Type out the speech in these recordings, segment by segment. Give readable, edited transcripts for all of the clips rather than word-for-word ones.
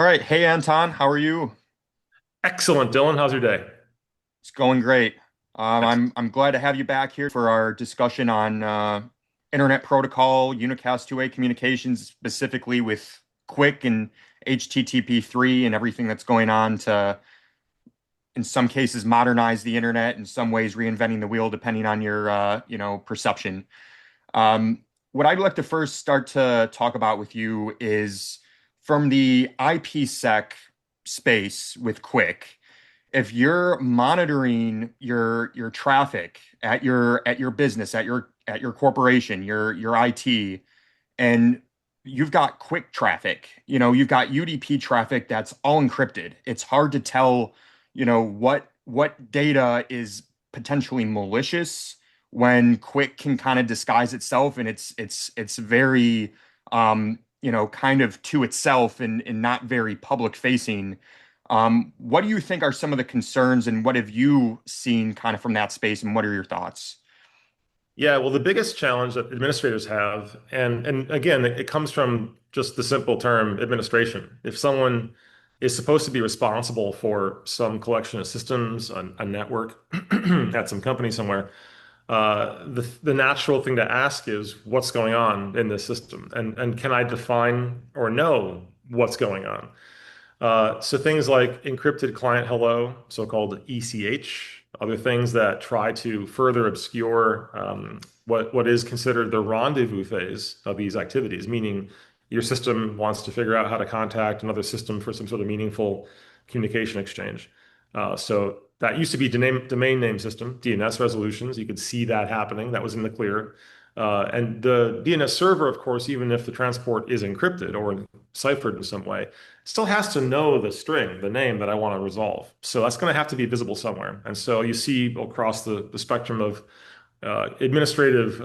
All right. Hey, Anton, how are you? Excellent, Dylan. How's your day? It's going great. Excellent. I'm glad to have you back here for our discussion on Internet Protocol, Unicast 2A communications, specifically with QUIC and HTTP3 and everything that's going on to, in some cases, modernize the internet, in some ways, reinventing the wheel, depending on your, perception. Um, what I'd like to first start to talk about with you is from the IPsec space with QUIC. If you're monitoring your traffic at your business, at your corporation, your IT, and you've got quick traffic, you've got UDP traffic that's all encrypted. It's hard to tell, what data is potentially malicious when quick can kind of disguise itself, and it's very kind of to itself and not very public facing. What do you think are some of the concerns, and what have you seen kind of from that space, and what are your thoughts? Yeah, well, the biggest challenge that administrators have, and again, it comes from just the simple term administration. If someone is supposed to be responsible for some collection of systems, a network at some company somewhere, the natural thing to ask is what's going on in this system, and can I define or know what's going on? So things like encrypted client hello, so-called ECH, other things that try to further obscure what is considered the rendezvous phase of these activities, meaning your system wants to figure out how to contact another system for some sort of meaningful communication exchange. So that used to be domain name system, DNS resolutions. You could see that happening. That was in the clear. And the DNS server, of course, even if the transport is encrypted or ciphered in some way, still has to know the string, the name that I want to resolve. So that's going to have to be visible somewhere. And so you see across the spectrum of administrative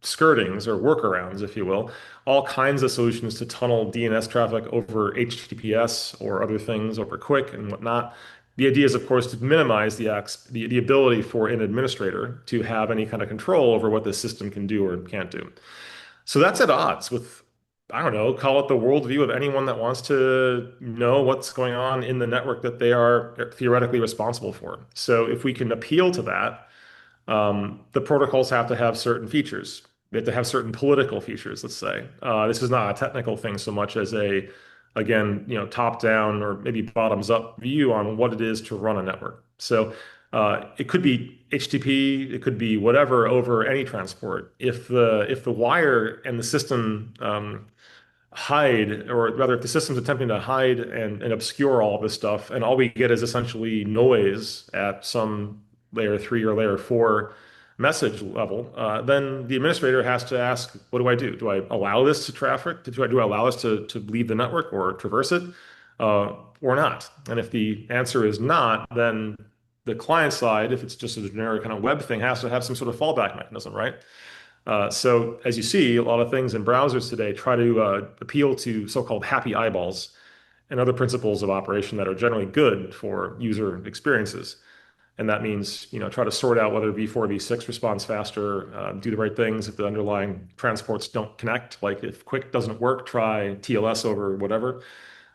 skirtings or workarounds, if you will, all kinds of solutions to tunnel DNS traffic over HTTPS or other things over QUIC and whatnot. The idea is, of course, to minimize the ability for an administrator to have any kind of control over what the system can do or can't do. So that's at odds with, I don't know, call it the worldview of anyone that wants to know what's going on in the network that they are theoretically responsible for. So if we can appeal to that, the protocols have to have certain features. They have to have certain political features, let's say. This is not a technical thing so much as again, top-down or maybe bottoms-up view on what it is to run a network. So it could be HTTP, it could be whatever over any transport. If the wire and the system hide, or rather, if the system's attempting to hide and obscure all of this stuff, and all we get is essentially noise at some layer three or layer four message level, then the administrator has to ask, what do I do? Do I allow this to traffic? Do I allow this to leave the network or traverse it, or not? And if the answer is not, then the client side, if it's just a generic kind of web thing, has to have some sort of fallback mechanism, right? So as you see, a lot of things in browsers today try to appeal to so-called happy eyeballs and other principles of operation that are generally good for user experiences. And that means, try to sort out whether V4, V6 responds faster, do the right things if the underlying transports don't connect. Like if QUIC doesn't work, try TLS over whatever,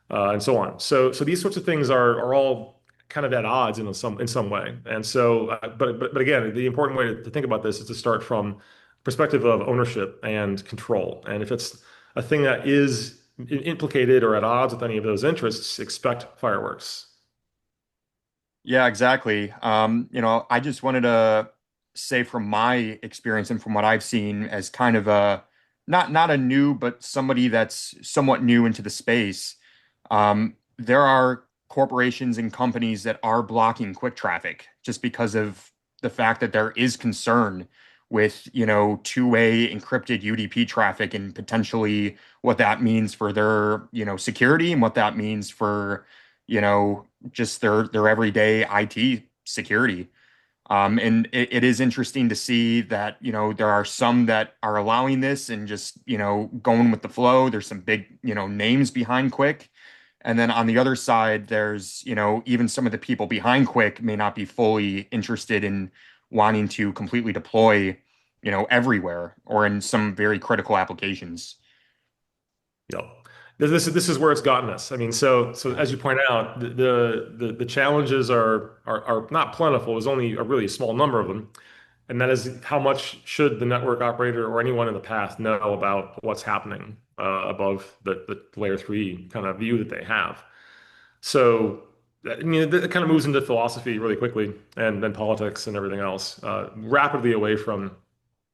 and so on. So these sorts of things are all kind of at odds in some way. And so, but again, the important way to think about this is to start from perspective of ownership and control. And if it's a thing that is implicated or at odds with any of those interests, expect fireworks. Yeah, exactly. I just wanted to say from my experience and from what I've seen as kind of a not a new, but somebody that's somewhat new into the space. There are corporations and companies that are blocking quick traffic just because of the fact that there is concern with, two-way encrypted UDP traffic and potentially what that means for their, security and what that means for, just their everyday IT security. And it is interesting to see that, there are some that are allowing this and just, going with the flow. There's some big, names behind Quick. And then on the other side, there's, even some of the people behind Quick may not be fully interested in wanting to completely deploy, everywhere or in some very critical applications. Yep. This is where it's gotten us. I mean, so as you point out, the challenges are not plentiful. There's only a really small number of them, and that is how much should the network operator or anyone in the path know about what's happening above the layer three kind of view that they have. So, I mean, it kind of moves into philosophy really quickly, and then politics and everything else, rapidly away from,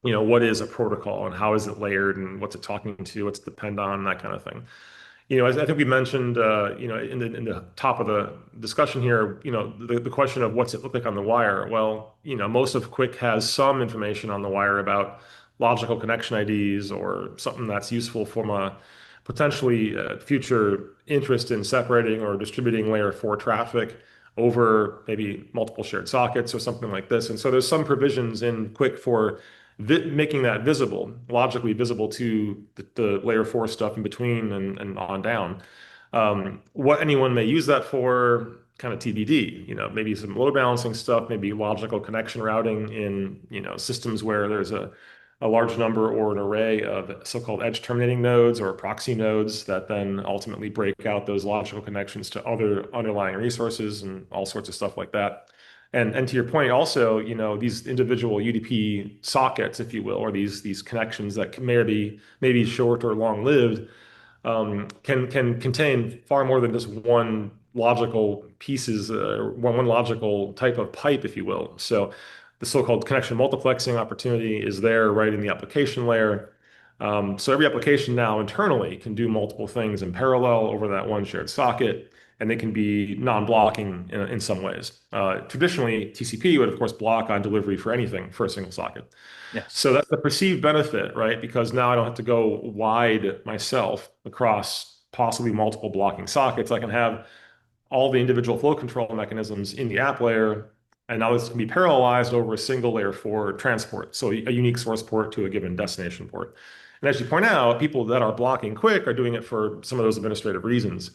what is a protocol and how is it layered and what's it talking to, what's it depend on, that kind of thing. As I think we mentioned, in the top of the discussion here, the question of what's it look like on the wire. Well, most of QUIC has some information on the wire about logical connection IDs or something that's useful from a potentially future interest in separating or distributing layer four traffic over maybe multiple shared sockets or something like this. And so there's some provisions in QUIC for making that visible, logically visible to the layer four stuff in between and on down. What anyone may use that for, kind of TBD. Maybe some load balancing stuff, maybe logical connection routing in systems where there's a large number or an array of so-called edge terminating nodes or proxy nodes that then ultimately break out those logical connections to other underlying resources and all sorts of stuff like that. And to your point, also, these individual UDP sockets, if you will, or these connections that maybe short or long lived, can contain far more than just one logical pieces, one logical type of pipe, if you will. So the so-called connection multiplexing opportunity is there right in the application layer. So every application now internally can do multiple things in parallel over that one shared socket, and they can be non-blocking in some ways. Traditionally, TCP would, of course, block on delivery for anything for a single socket. Yes. So that's the perceived benefit, right? Because now I don't have to go wide myself across possibly multiple blocking sockets. I can have all the individual flow control mechanisms in the app layer, and now this can be parallelized over a single layer for transport. So a unique source port to a given destination port. And as you point out, people that are blocking QUIC are doing it for some of those administrative reasons.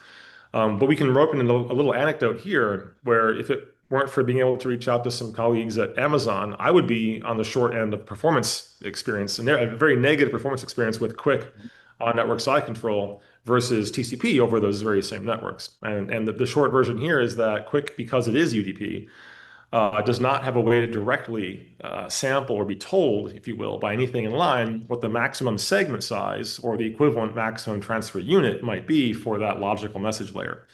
But we can rope in a little anecdote here where if it weren't for being able to reach out to some colleagues at Amazon, I would be on the short end of performance experience and a very negative performance experience with QUIC on network side control versus TCP over those very same networks. And the short version here is that QUIC, because it is UDP, does not have a way to directly sample or be told, if you will, by anything in line what the maximum segment size or the equivalent maximum transfer unit might be for that logical message layer.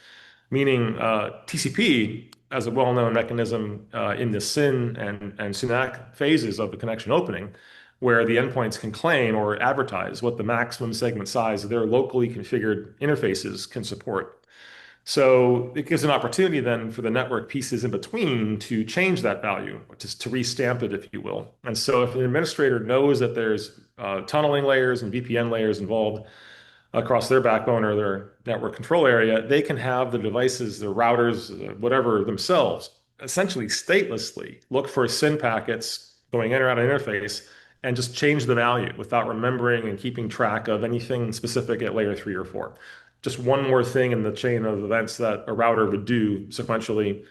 Meaning TCP, as a well-known mechanism in the SYN and SYNAC phases of the connection opening, where the endpoints can claim or advertise what the maximum segment size of their locally configured interfaces can support. So it gives an opportunity then for the network pieces in between to change that value, just to restamp it, if you will. And so if an administrator knows that there's tunneling layers and VPN layers involved across their backbone or their network control area, they can have the devices, the routers, whatever themselves, essentially statelessly look for SYN packets going in or out of interface and just change the value without remembering and keeping track of anything specific at layer three or four. Just one more thing in the chain of events that a router would do sequentially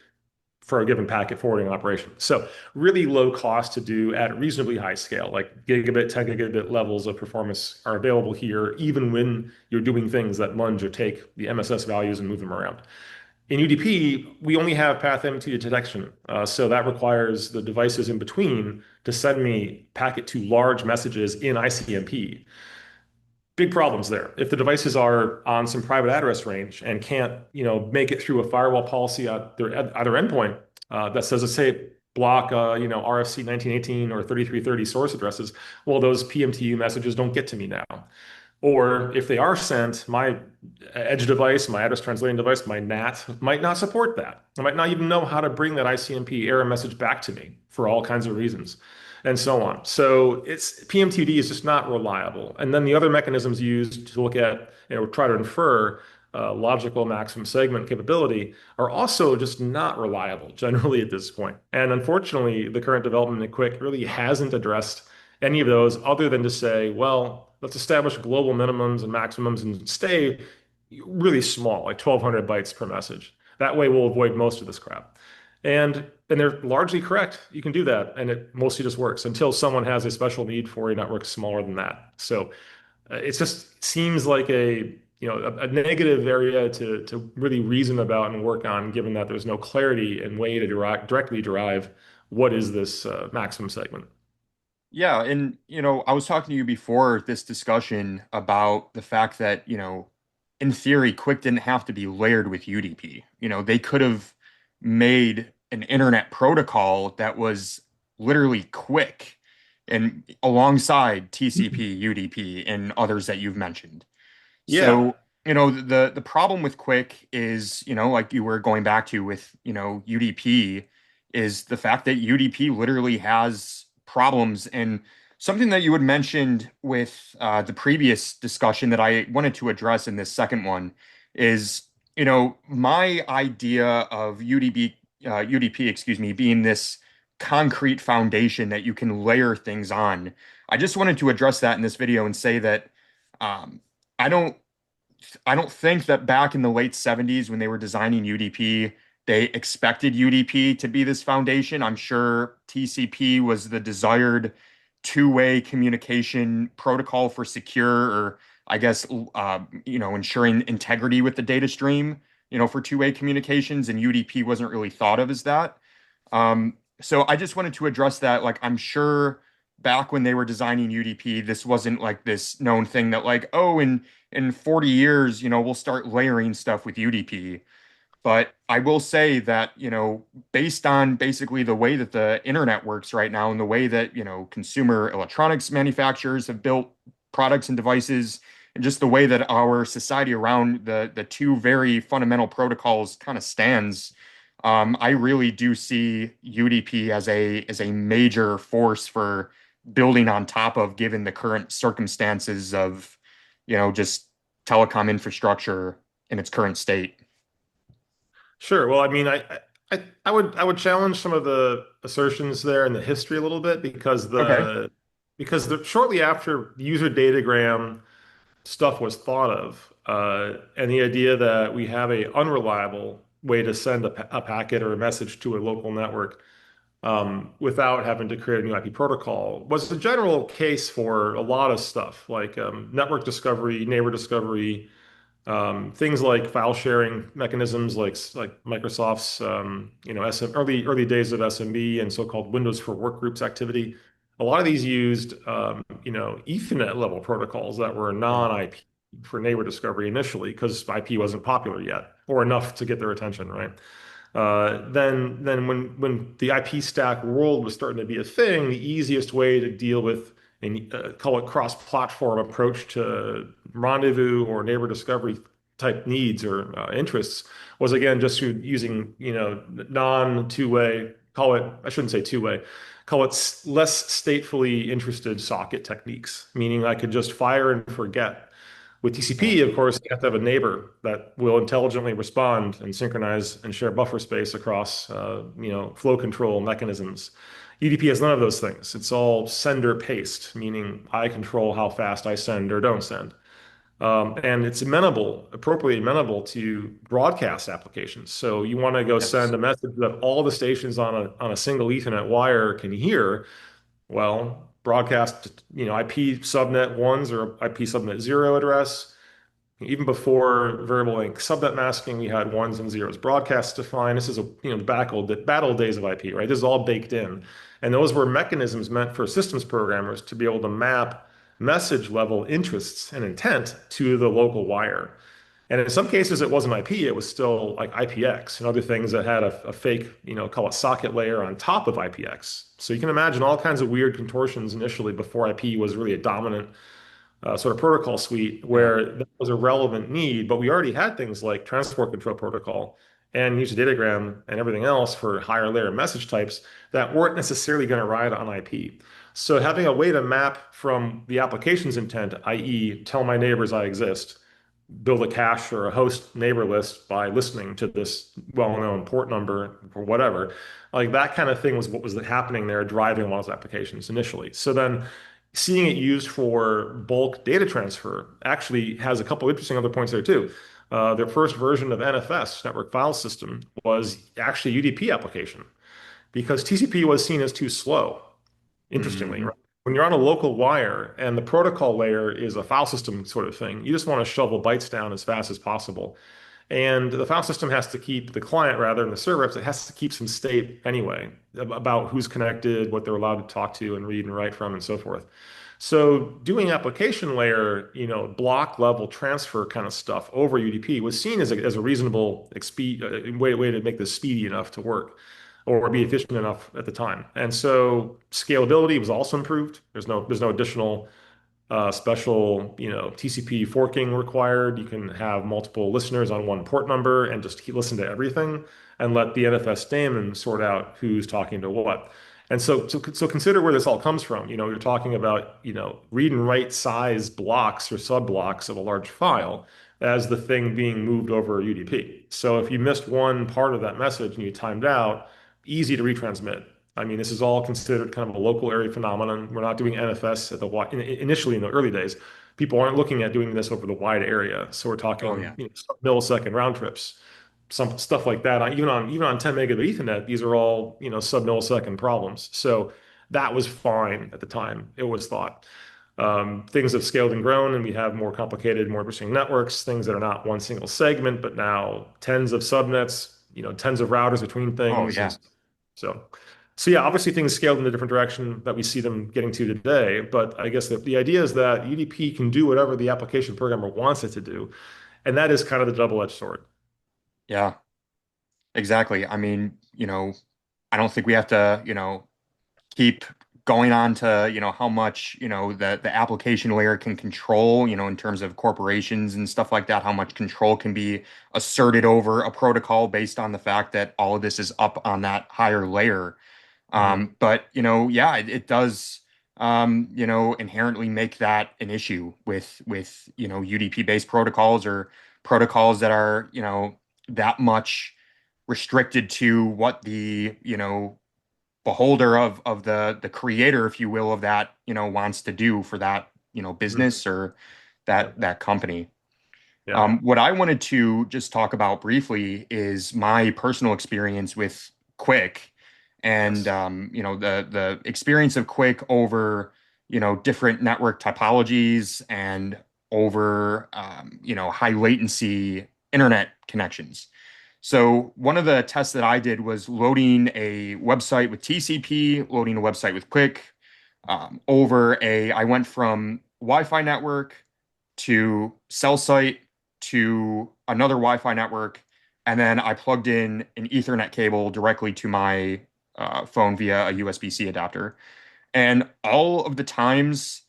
for a given packet forwarding operation. So really low cost to do at reasonably high scale, like gigabit, 10 gigabit levels of performance are available here, even when you're doing things that munge or take the MSS values and move them around. In UDP, we only have path empty detection. So that requires the devices in between to send me packet to large messages in ICMP. Big problems there. If the devices are on some private address range and can't, make it through a firewall policy at their other endpoint that says, let's say, block, RFC 1918 or 3330 source addresses, well, those PMTU messages don't get to me now. Or if they are sent, my edge device, my address translating device, my NAT might not support that. I might not even know how to bring that ICMP error message back to me for all kinds of reasons, and so on. So it's PMTD is just not reliable. And then the other mechanisms used to look at, try to infer logical maximum segment capability are also just not reliable generally at this point. And unfortunately, the current development in QUIC really hasn't addressed any of those other than to say, well, let's establish global minimums and maximums and stay really small, like 1,200 bytes per message. That way we'll avoid most of this crap. And they're largely correct. You can do that, and it mostly just works until someone has a special need for a network smaller than that. So it just seems like a a negative area to really reason about and work on, given that there's no clarity and way to directly derive what is this maximum segment. Yeah, and I was talking to you before this discussion about the fact that, in theory, Quick didn't have to be layered with UDP. They could have made an internet protocol that was literally quick and alongside TCP, UDP, and others that you've mentioned. Yeah. So, the problem with Quick is, like you were going back to with, UDP, is the fact that UDP literally has problems. And something that you had mentioned with the previous discussion that I wanted to address in this second one is, my idea of UDP, excuse me, being this concrete foundation that you can layer things on. I just wanted to address that in this video and say that um, I don't I don't think that back in the late 70s when they were designing UDP, they expected UDP to be this foundation. I'm sure TCP was the desired two-way communication protocol for secure, or I guess, ensuring integrity with the data stream, for two-way communications, and UDP wasn't really thought of as that. So I just wanted to address that. Like, I'm sure back when they were designing UDP, this wasn't like this known thing that like, oh, in 40 years, we'll start layering stuff with UDP. But I will say that, based on basically the way that the internet works right now and the way that, consumer electronics manufacturers have built products and devices, and just the way that our society around the two very fundamental protocols kind of stands, I really do see UDP as a major force for building on top of, given the current circumstances of, just telecom infrastructure in its current state. Sure. Well, I mean, I would challenge some of the assertions there in the history a little bit because Okay. shortly after user datagram stuff was thought of, and the idea that we have a unreliable way to send a packet or a message to a local network without having to create a new IP protocol was the general case for a lot of stuff like network discovery, neighbor discovery, things like file sharing mechanisms, like Microsoft's early days of SMB and so-called Windows for Workgroups activity. A lot of these used Ethernet level protocols that were Yeah. non-IP for neighbor discovery initially because IP wasn't popular yet or enough to get their attention, right? Then when the IP stack world was starting to be a thing, the easiest way to deal with and call it cross-platform approach to rendezvous or neighbor discovery type needs or interests was again just through using non-two-way, call it, I shouldn't say two-way, call it less statefully interested socket techniques, meaning I could just fire and forget. With Yeah. TCP, of course, you have to have a neighbor that will intelligently respond and synchronize and share buffer space across, flow control mechanisms. UDP has none of those things. It's all sender paced, meaning I control how fast I send or don't send. And it's appropriately amenable to broadcast applications. So you want to go Yes. send a message that all the stations on a single Ethernet wire can hear. Well, broadcast, IP subnet ones or IP subnet zero address. Even before variable length subnet masking, we had ones and zeros broadcast defined. This is the battle days of IP, right? This is all baked in. And those were mechanisms meant for systems programmers to be able to map message level interests and intent to the local wire. And in some cases, it wasn't IP, it was still like IPX and other things that had a fake, call it socket layer on top of IPX. So you can imagine all kinds of weird contortions initially before IP was really a dominant sort of protocol suite Yeah. where that was a relevant need, but we already had things like transport control protocol and user datagram and everything else for higher layer message types that weren't necessarily going to ride on IP. So having a way to map from the application's intent, i.e., tell my neighbors I exist, build a cache or a host neighbor list by listening to this well-known port number or whatever. Like that kind of thing was what was happening there, driving a lot of those applications initially. So then seeing it used for bulk data transfer actually has a couple interesting other points there too. Their first version of NFS, Network File System, was actually a UDP application because TCP was seen as too slow, interestingly, Hmm. right? when you're on a local wire and the protocol layer is a file system sort of thing, you just want to shovel bytes down as fast as possible. And the file system has to keep, the client rather than the server, it has to keep some state anyway about who's connected, what they're allowed to talk to and read and write from and so forth. So doing application layer, block level transfer kind of stuff over UDP was seen as a reasonable way to make this speedy enough to work or be efficient enough at the time. And so scalability was also improved. There's no additional special, TCP forking required. You can have multiple listeners on one port number and just listen to everything and let the NFS daemon sort out who's talking to what. And so consider where this all comes from. You're talking about, read and write size blocks or sub blocks of a large file as the thing being moved over UDP. So if you missed one part of that message and you timed out, easy to retransmit. I mean, this is all considered kind of a local area phenomenon. We're not doing NFS initially in the early days. People aren't looking at doing this over the wide area. So we're Oh talking, yeah. millisecond round trips, some stuff like that. Even on 10 megabit Ethernet, these are all, sub-millisecond problems. So that was fine at the time, it was thought. Things have scaled and grown, and we have more complicated, more interesting networks, things that are not one single segment, but now tens of subnets, tens of routers between Oh things. yeah. And so, so yeah, obviously things scaled in the different direction that we see them getting to today. But I guess the idea is that UDP can do whatever the application programmer wants it to do. And that is kind of the double-edged sword. Yeah, exactly. I mean, I don't think we have to, keep going on to, how much, the application layer can control, in terms of corporations and stuff like that, how much control can be asserted over a protocol based on the fact that all of this is up on that higher layer. Mhm. But yeah, it does inherently make that an issue with UDP based protocols or protocols that are, that much restricted to what the, beholder of the creator, if you will, of that, wants to do for that, Mhm. business or Yeah. that company. Yeah. What I wanted to just talk about briefly is my personal experience with QUIC and Yes. the experience of QUIC over different network topologies and over high latency internet connections. So one of the tests that I did was loading a website with TCP, loading a website with QUIC I went from Wi-Fi network to cell site to another Wi-Fi network, and then I plugged in an Ethernet cable directly to my phone via a USB-C adapter. And all of the times,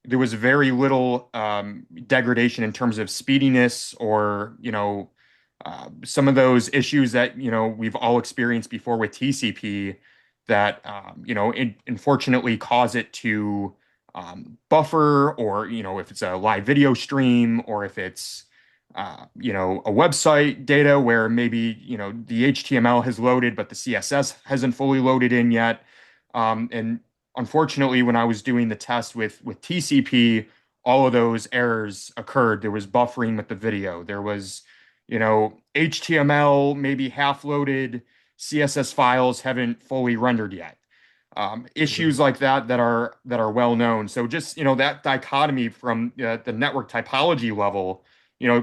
there was very little degradation in terms of speediness or, some of those issues that, we've all experienced before with TCP that, unfortunately cause it to buffer or, if it's a live video stream or if it's, a website data where maybe, the HTML has loaded, but the CSS hasn't fully loaded in yet. And unfortunately, when I was doing the test with TCP, all of those errors occurred. There was buffering with the video. There was, HTML maybe half loaded, CSS files haven't fully rendered yet. Issues Mhm. like that are well known. So just that dichotomy from the network topology level,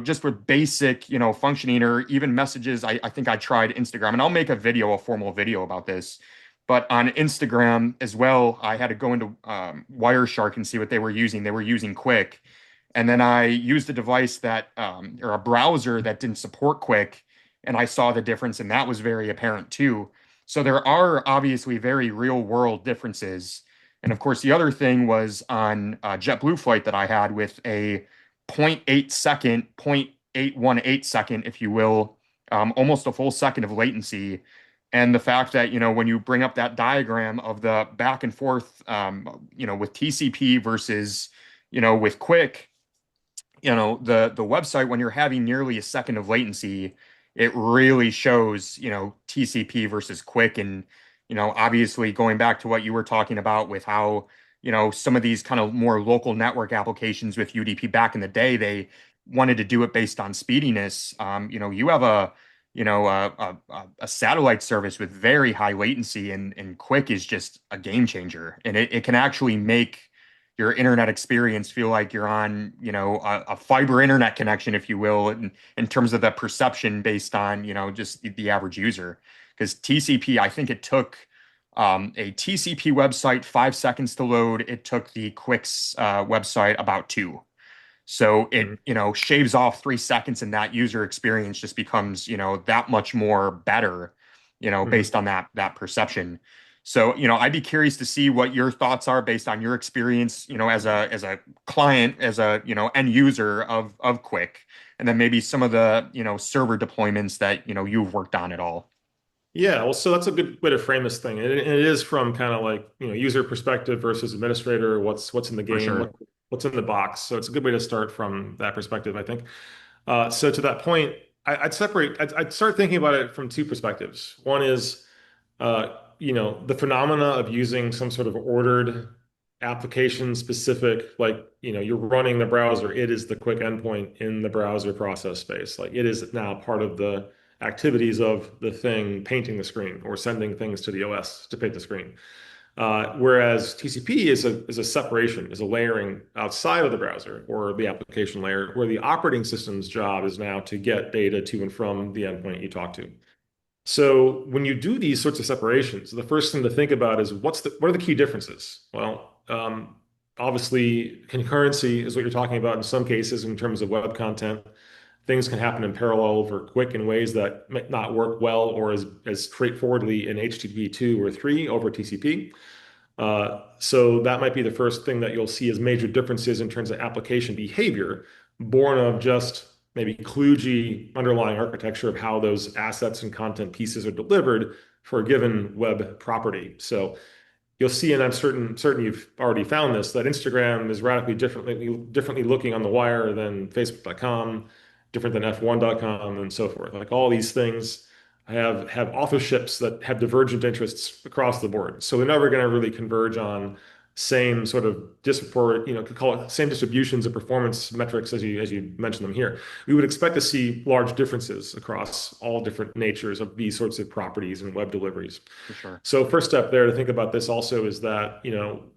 just with basic functioning or even messages. I think I tried Instagram, and I'll make a formal video about this. But on Instagram as well, I had to go into Wireshark and see what they were using. They were using QUIC, and then I used a device that or a browser that didn't support QUIC, and I saw the difference, and that was very apparent too. So there are obviously very real world differences. And of course, the other thing was on a JetBlue flight that I had with a zero point 0.8 second, 0.818 second, if you will, almost a full second of latency. And the fact that, when you bring up that diagram of the back and forth, with TCP versus, with QUIC, the website, when you're having nearly a second of latency, it really shows TCP versus QUIC. And obviously going back to what you were talking about with how some of these kind of more local network applications with UDP back in the day, they wanted to do it based on speediness. You have a satellite service with very high latency, and QUIC is just a game changer. And it can actually make your internet experience feel like you're on, a fiber internet connection, if you will, in terms of the perception based on, just the average user. Because TCP, I think it took a TCP website 5 seconds to load. It took the QUIC's website about two. So it, Mhm. shaves off 3 seconds, and that user experience just becomes, that much more better, Mhm. based on that perception. So, I'd be curious to see what your thoughts are based on your experience, as a client, as a, end user of QUIC, and then maybe some of the, server deployments that, you've worked on at all. Yeah, well, so that's a good way to frame this thing. And it is from kind of like, user perspective versus administrator, what's in the For game, sure. what's in the box. So it's a good way to start from that perspective, I think. So to that point, I'd start thinking about it from two perspectives. One is the phenomena of using some sort of ordered application specific, like, you're running the browser, it is the quick endpoint in the browser process space. Like it is now part of the activities of the thing painting the screen or sending things to the OS to paint the screen. Whereas TCP is a separation, is a layering outside of the browser or the application layer, where the operating system's job is now to get data to and from the endpoint you talk to. So when you do these sorts of separations, the first thing to think about is what are the key differences? Well, obviously concurrency is what you're talking about in some cases in terms of web content. Things can happen in parallel over quick in ways that might not work well or as straightforwardly in HTTP 2 or 3 over TCP. So that might be the first thing that you'll see as major differences in terms of application behavior, born of just maybe kludgy underlying architecture of how those assets and content pieces are delivered for a given web property. So you'll see, and I'm certain you've already found this, that Instagram is radically differently looking on the wire than Facebook.com, different than F1.com, and so forth. Like all these things have authorships that have divergent interests across the board. So they're never going to really converge on same sort of disreport, could call it same distributions of performance metrics as you mentioned them here. We would expect to see large differences across all different natures of these sorts of properties and web deliveries. For sure. So first step there to think about this also is that,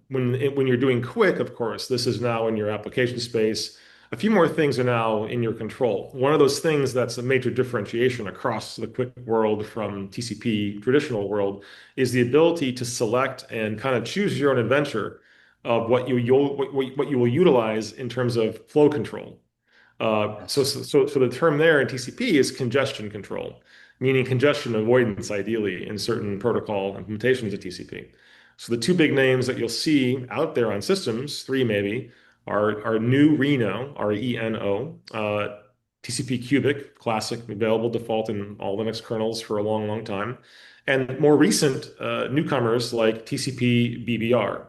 when you're doing quick, of course, this is now in your application space. A few more things are now in your control. One of those things that's a major differentiation across the quick world from TCP traditional world is the ability to select and kind of choose your own adventure of what you will utilize in terms of flow control. Yes. So the term there in TCP is congestion control, meaning congestion avoidance, ideally, in certain protocol implementations of TCP. So the two big names that you'll see out there on systems, three maybe, are new Reno, RENO, TCP QUIC, classic, available default in all Linux kernels for a long, long time, and more recent newcomers like TCP BBR.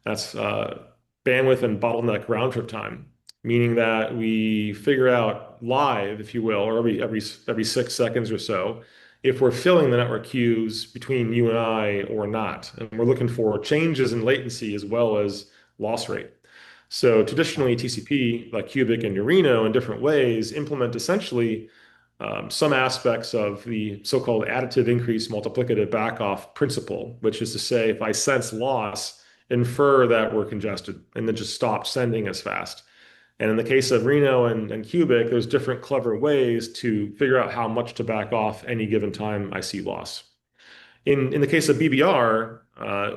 That's bandwidth and bottleneck round trip time, meaning that we figure out live, if you will, or every 6 seconds or so, if we're filling the network queues between you and I or not. And we're looking for changes in latency as well as loss rate. So Yeah. traditionally, TCP, like QUIC and Urino, in different ways, implement essentially some aspects of the so-called additive increase multiplicative backoff principle, which is to say, if I sense loss, infer that we're congested and then just stop sending as fast. And in the case of Reno and QUIC, there's different clever ways to figure out how much to back off any given time I see loss. In the case of BBR,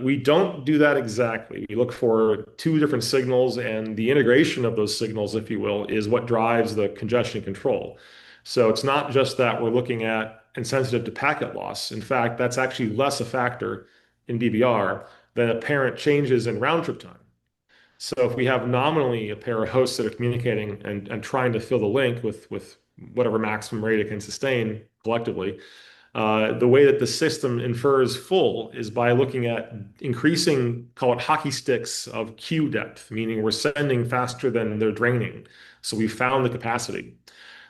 we don't do that exactly. We look for two different signals, and the integration of those signals, if you will, is what drives the congestion control. So it's not just that we're looking at and sensitive to packet loss. In fact, that's actually less a factor in BBR than apparent changes in round trip time. So if we have nominally a pair of hosts that are communicating and trying to fill the link with whatever maximum rate it can sustain collectively, the way that the system infers full is by looking at increasing, call it hockey sticks of queue depth, meaning we're sending faster than they're draining. So we found the capacity.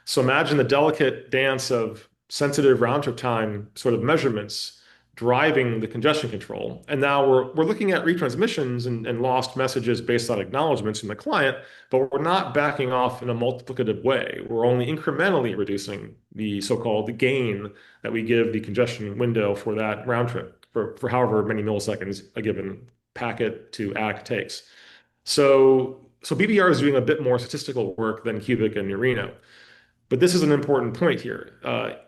So imagine the delicate dance of sensitive round trip time sort of measurements driving the congestion control. And now we're looking at retransmissions and lost messages based on acknowledgments from the client, but we're not backing off in a multiplicative way. We're only incrementally reducing the so-called gain that we give the congestion window for that round trip for however many milliseconds a given packet to ACK takes. So BBR is doing a bit more statistical work than QUIC and Neutrino. But this is an important point here.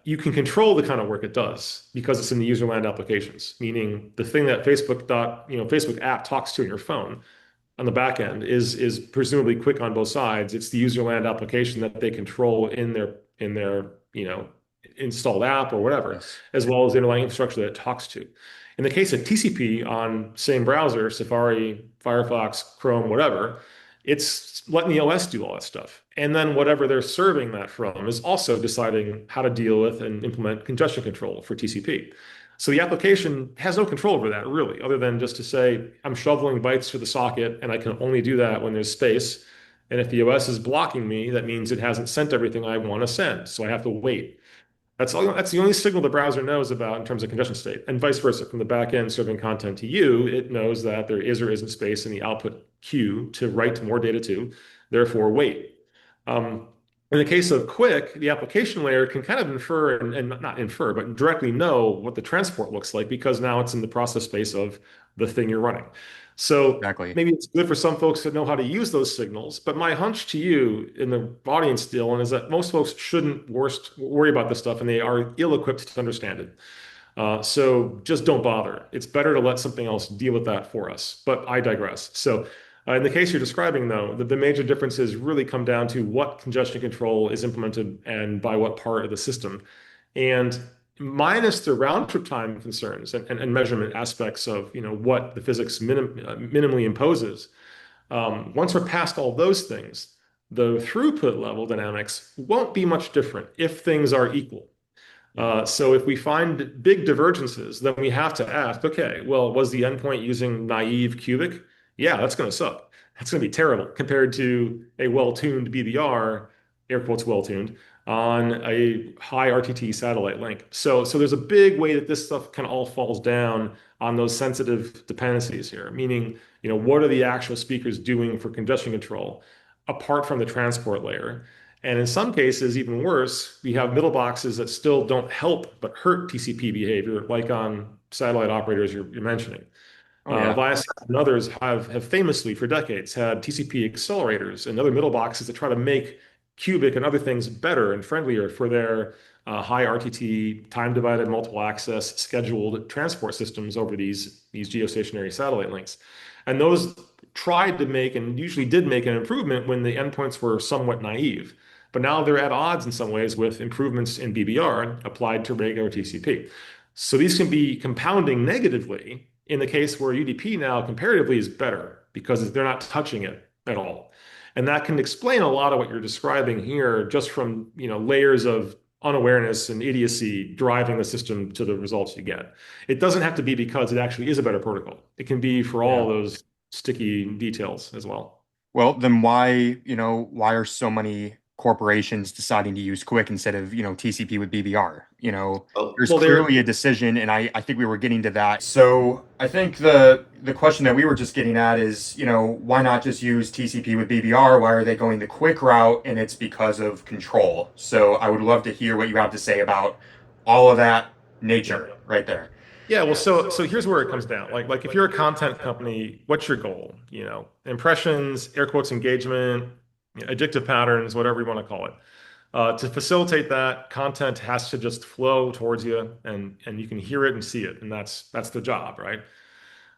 You can control the kind of work it does because it's in the user land applications, meaning the thing that Facebook app talks to in your phone on the back end is presumably QUIC on both sides. It's the user land application that they control in their installed app or whatever, Yes. as well as the underlying infrastructure that it talks to. In the case of TCP on same browser, Safari, Firefox, Chrome, whatever, it's letting the OS do all that stuff. And then whatever they're serving that from is also deciding how to deal with and implement congestion control for TCP. So the application has no control over that really, other than just to say, I'm shoveling bytes to the socket and I can only do that when there's space. And if the OS is blocking me, that means it hasn't sent everything I want to send. So I have to wait. That's the only signal the browser knows about in terms of congestion state, and vice versa. From the back end serving content to you, it knows that there is or isn't space in the output queue to write more data to, therefore wait. In the case of QUIC, the application layer can kind of infer and not infer, but directly know what the transport looks like because now it's in the process space of the thing you're running. So Exactly. maybe it's good for some folks to know how to use those signals, but my hunch to you in the audience, Dylan, is that most folks shouldn't worry about this stuff and they are ill-equipped to understand it. So just don't bother. It's better to let something else deal with that for us. But I digress. So in the case you're describing, though, the major differences really come down to what congestion control is implemented and by what part of the system. And minus the round trip time concerns and measurement aspects of what the physics minimally imposes, once we're past all those things, the throughput level dynamics won't be much different if things are equal. So if we find big divergences, then we have to ask, okay, well, was the endpoint using naive QUIC? Yeah, that's going to suck. That's going to be terrible compared to a well-tuned BBR, air quotes well-tuned, on a high RTT satellite link. So there's a big way that this stuff kind of all falls down on those sensitive dependencies here, meaning, what are the actual speakers doing for congestion control apart from the transport layer? And in some cases, even worse, we have middle boxes that still don't help but hurt TCP behavior, like on satellite operators you're mentioning. Oh yeah. Viasat and others have famously for decades had TCP accelerators and other middle boxes that try to make QUIC and other things better and friendlier for their high RTT, time-divided multiple access scheduled transport systems over these geostationary satellite links. And those tried to make and usually did make an improvement when the endpoints were somewhat naive. But now they're at odds in some ways with improvements in BBR applied to regular TCP. So these can be compounding negatively in the case where UDP now comparatively is better because they're not touching it at all. And that can explain a lot of what you're describing here just from layers of unawareness and idiocy driving the system to the results you get. It doesn't have to be because it actually is a better protocol. It can be for all Yeah. those sticky details as well. Well, then why are so many corporations deciding to use QUIC instead of, TCP with BBR? Oh, There's well, they're clearly a decision, and I think we were getting to that. So I think the question that we were just getting at is, why not just use TCP with BBR? Why are they going the QUIC route? And it's because of control. So I would love to hear what you have to say about all of that yeah. nature right there. Yeah, well, so here's where it comes down. Like if you're a content company, what's your goal? Impressions, air quotes engagement, addictive patterns, whatever you want to call it. To facilitate that, content has to just flow towards you, and you can hear it and see it, and that's the job, right?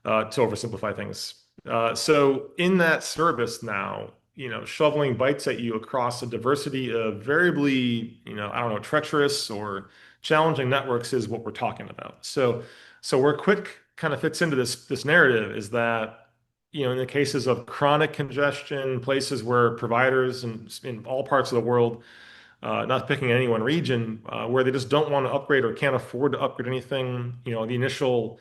To oversimplify things. So in that service now, shoveling bytes at you across a diversity of variably, I don't know, treacherous or challenging networks is what we're talking about. So where QUIC kind of fits into this narrative is that, in the cases of chronic congestion, places where providers in all parts of the world, not picking any one region, where they just don't want to upgrade or can't afford to upgrade anything, the initial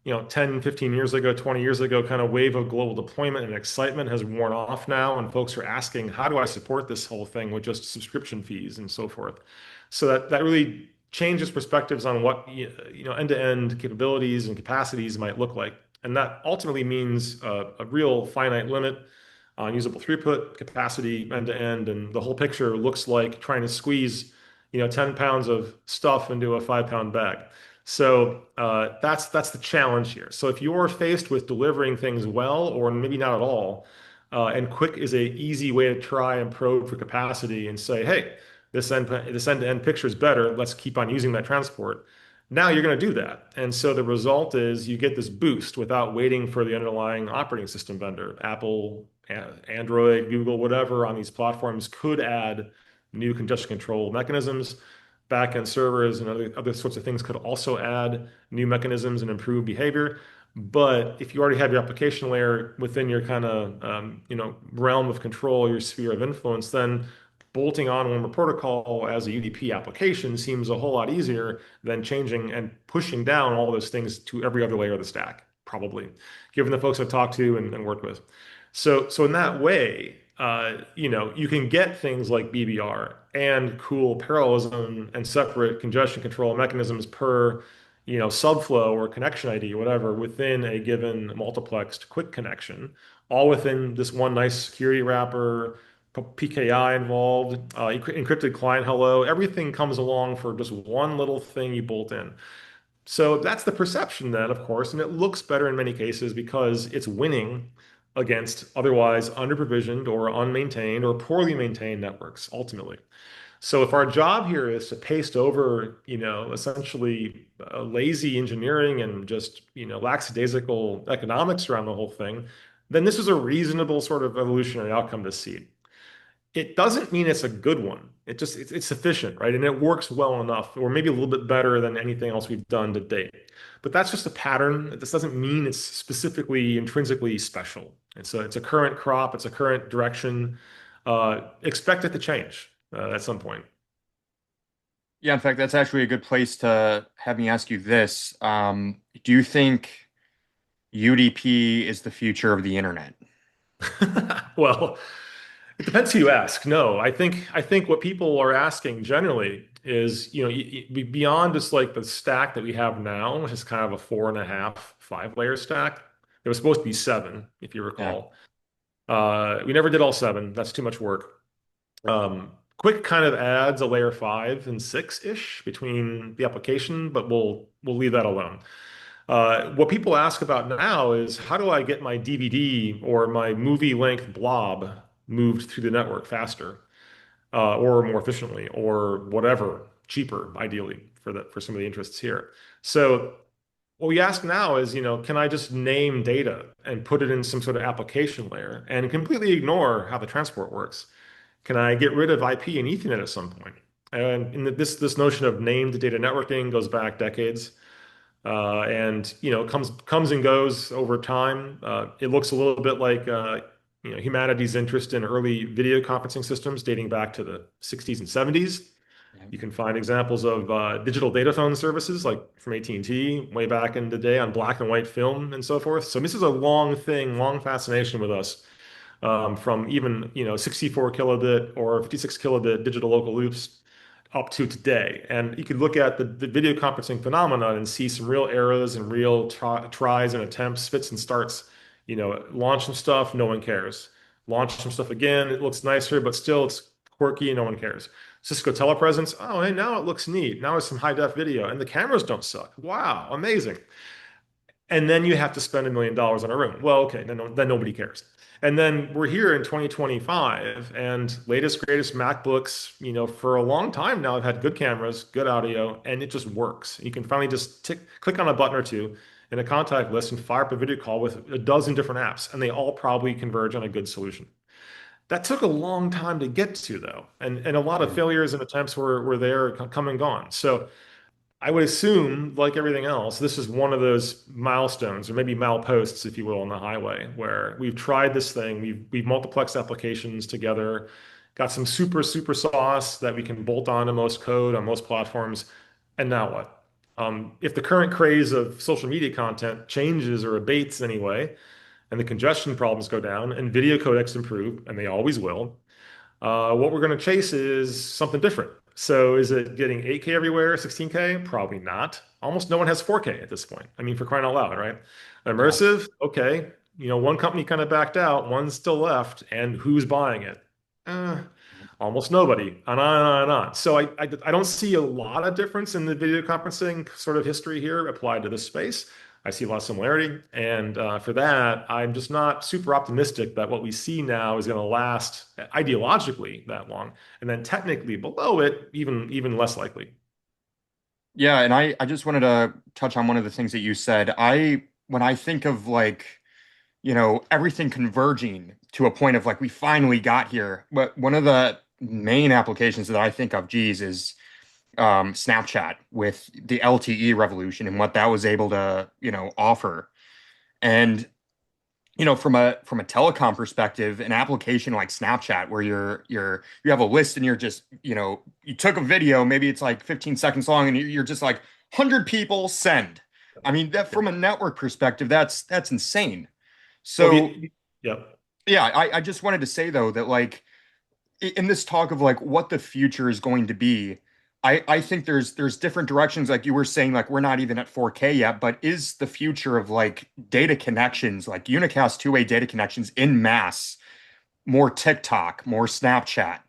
10, 15 years ago, 20 years ago, kind of wave of global deployment and excitement has worn off now. And folks are asking, how do I support this whole thing with just subscription fees and so forth? So that really changes perspectives on what end-to-end capabilities and capacities might look like. And that ultimately means a real finite limit on usable throughput, capacity, end-to-end, and the whole picture looks like trying to squeeze 10 pounds of stuff into a 5-pound bag. So that's the challenge here. So if you're faced with delivering things well, or maybe not at all, and QUIC is a easy way to try and probe for capacity and say, hey, this end-to-end picture is better. Let's keep on using that transport. Now you're going to do that. And so the result is you get this boost without waiting for the underlying operating system vendor. Apple, Android, Google, whatever on these platforms could add new congestion control mechanisms. Backend servers and other sorts of things could also add new mechanisms and improve behavior. But if you already have your application layer within your kind of realm of control, your sphere of influence, then bolting on one more protocol as a UDP application seems a whole lot easier than changing and pushing down all those things to every other layer of the stack, probably, given the folks I've talked to and worked with. So in that way, you can get things like BBR and cool parallelism and separate congestion control mechanisms per, subflow or connection ID, whatever, within a given multiplexed QUIC connection, all within this one nice security wrapper, PKI involved, encrypted client hello. Everything comes along for just one little thing you bolt in. So that's the perception then, of course, and it looks better in many cases because it's winning against otherwise under-provisioned or unmaintained or poorly maintained networks, ultimately. So if our job here is to paste over, essentially lazy engineering and just, lackadaisical economics around the whole thing, then this is a reasonable sort of evolutionary outcome to see. It doesn't mean it's a good one. It's sufficient, right? And it works well enough, or maybe a little bit better than anything else we've done to date. But that's just a pattern. This doesn't mean it's specifically intrinsically special. It's a current crop. It's a current direction. Expect it to change at some point. Yeah, in fact, that's actually a good place to have me ask you this. Do you think UDP is the future of the internet? Well, it depends who you ask. No, I think what people are asking generally is, beyond just like the stack that we have now, which is kind of a 4.5, 5 layer stack. It was supposed to be 7, if you Yeah. recall. We never did all 7. That's too much work. QUIC kind of adds a layer 5 and 6-ish between the application, but we'll leave that alone. What people ask about now is how do I get my DVD or my movie length blob moved through the network faster, or more efficiently, or whatever, cheaper, ideally, for some of the interests here. So what we ask now is, can I just name data and put it in some sort of application layer and completely ignore how the transport works? Can I get rid of IP and Ethernet at some point? And this notion of named data networking goes back decades. And comes and goes over time. It looks a little bit like humanity's interest in early video conferencing systems dating back to the 60s and 70s. Yeah. You can find examples of digital data phone services like from AT&T way back in the day on black and white film and so forth. So this is a long thing, long fascination with us, from even 64 kilobit or 56 kilobit digital local loops up to today. And you could look at the video conferencing phenomenon and see some real errors and real tries and attempts, fits and starts. Launch some stuff, no one cares. Launch some stuff again, it looks nicer, but still it's quirky and no one cares. Cisco telepresence, oh, hey, now it looks neat. Now it's some high def video and the cameras don't suck. Wow, amazing. And then you have to spend $1 million on a room. Well, okay, then nobody cares. And then we're here in 2025, and latest greatest MacBooks, for a long time now, have had good cameras, good audio, and it just works. You can finally just click on a button or two in a contact list and fire up a video call with a dozen different apps, and they all probably converge on a good solution. That took a long time to get to, though, and a lot of Yeah. failures and attempts were there, come and gone. So I would assume, like everything else, this is one of those milestones, or maybe mileposts, if you will, on the highway, where we've tried this thing, we've multiplexed applications together, got some super sauce that we can bolt on to most code on most platforms, and now what? If the current craze of social media content changes or abates anyway, and the congestion problems go down, and video codecs improve, and they always will, what we're going to chase is something different. So is it getting 8K everywhere, 16K? Probably not. Almost no one has 4K at this point. I mean, for crying out loud, right? Yeah. Immersive, okay. One company kind of backed out, one's still left, and who's buying it? Uh, Almost nobody, and on and on and on. So I don't see a lot of difference in the video conferencing sort of history here applied to this space. I see a lot of similarity, and for that, I'm just not super optimistic that what we see now is going to last ideologically that long, and then technically below it, even less likely. Yeah, and I just wanted to touch on one of the things that you said. When I think of like, everything converging to a point of like we finally got here, but one of the main applications that I think of, geez, is Snapchat with the LTE revolution and what that was able to, offer. And from a telecom perspective, an application like Snapchat where you have a list and you're just, you took a video, maybe it's like 15 seconds long and you're just like 100 people send. I mean, that from a network perspective, that's insane. Well, So, yeah. yeah, I just wanted to say though that like in this talk of like what the future is going to be, I think there's different directions. Like you were saying, like we're not even at 4K yet, but is the future of like data connections, like unicast two-way data connections in mass, more TikTok, more Snapchat,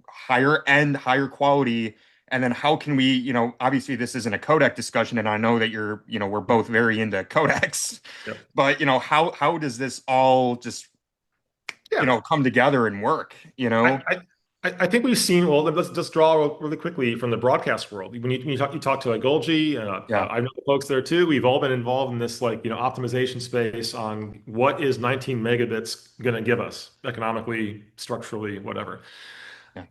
higher end, higher quality, and then how can we, obviously this isn't a codec discussion, and I know that we're both very into codecs, Yeah. but how does this all just, Yeah. come together and work, I, I I think we've seen, well, let's just draw really quickly from the broadcast world. When you talk to like Golgi, Yeah, I know the folks there too. We've all been involved in this like, optimization space on what is 19 megabits going to give us economically, structurally, whatever. yeah,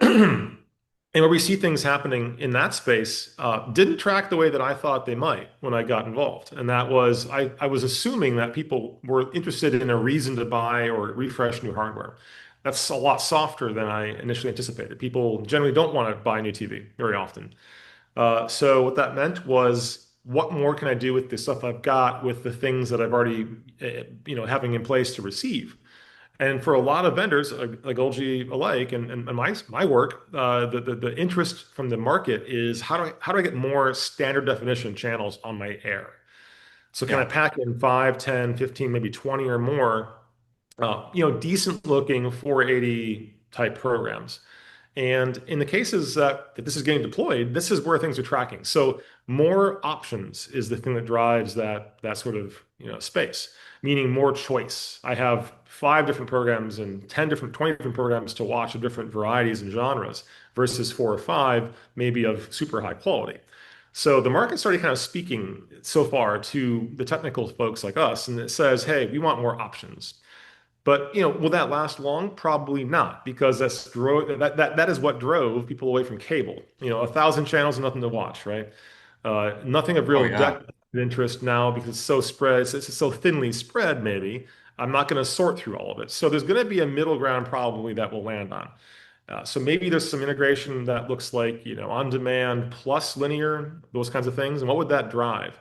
And where we see things happening in that space didn't track the way that I thought they might when I got involved. And that was, I was assuming that people were interested in a reason to buy or refresh new hardware. That's a lot softer than I initially anticipated. People generally don't want to buy a new TV very often. So what that meant was, what more can I do with the stuff I've got with the things that I've already, having in place to receive? And for a lot of vendors, like LG alike, and my work, the interest from the market is how do I get more standard definition channels on my air? So can I yeah, pack in 5, 10, 15, maybe 20 or more, decent looking 480 type programs? And in the cases that this is getting deployed, this is where things are tracking. So more options is the thing that drives that sort of space, meaning more choice. I have 5 different programs and 10 different, 20 different programs to watch of different varieties and genres versus 4 or 5, maybe of super high quality. So the market's already kind of speaking so far to the technical folks like us, and it says, hey, we want more options. But will that last long? Probably not, because that is what drove people away from cable. 1,000 channels and nothing to watch, right? Nothing of oh real yeah, depth of interest now because it's so spread, it's so thinly spread, maybe. I'm not going to sort through all of it. So there's going to be a middle ground probably that we'll land on. So maybe there's some integration that looks like, on demand plus linear, those kinds of things. And what would that drive?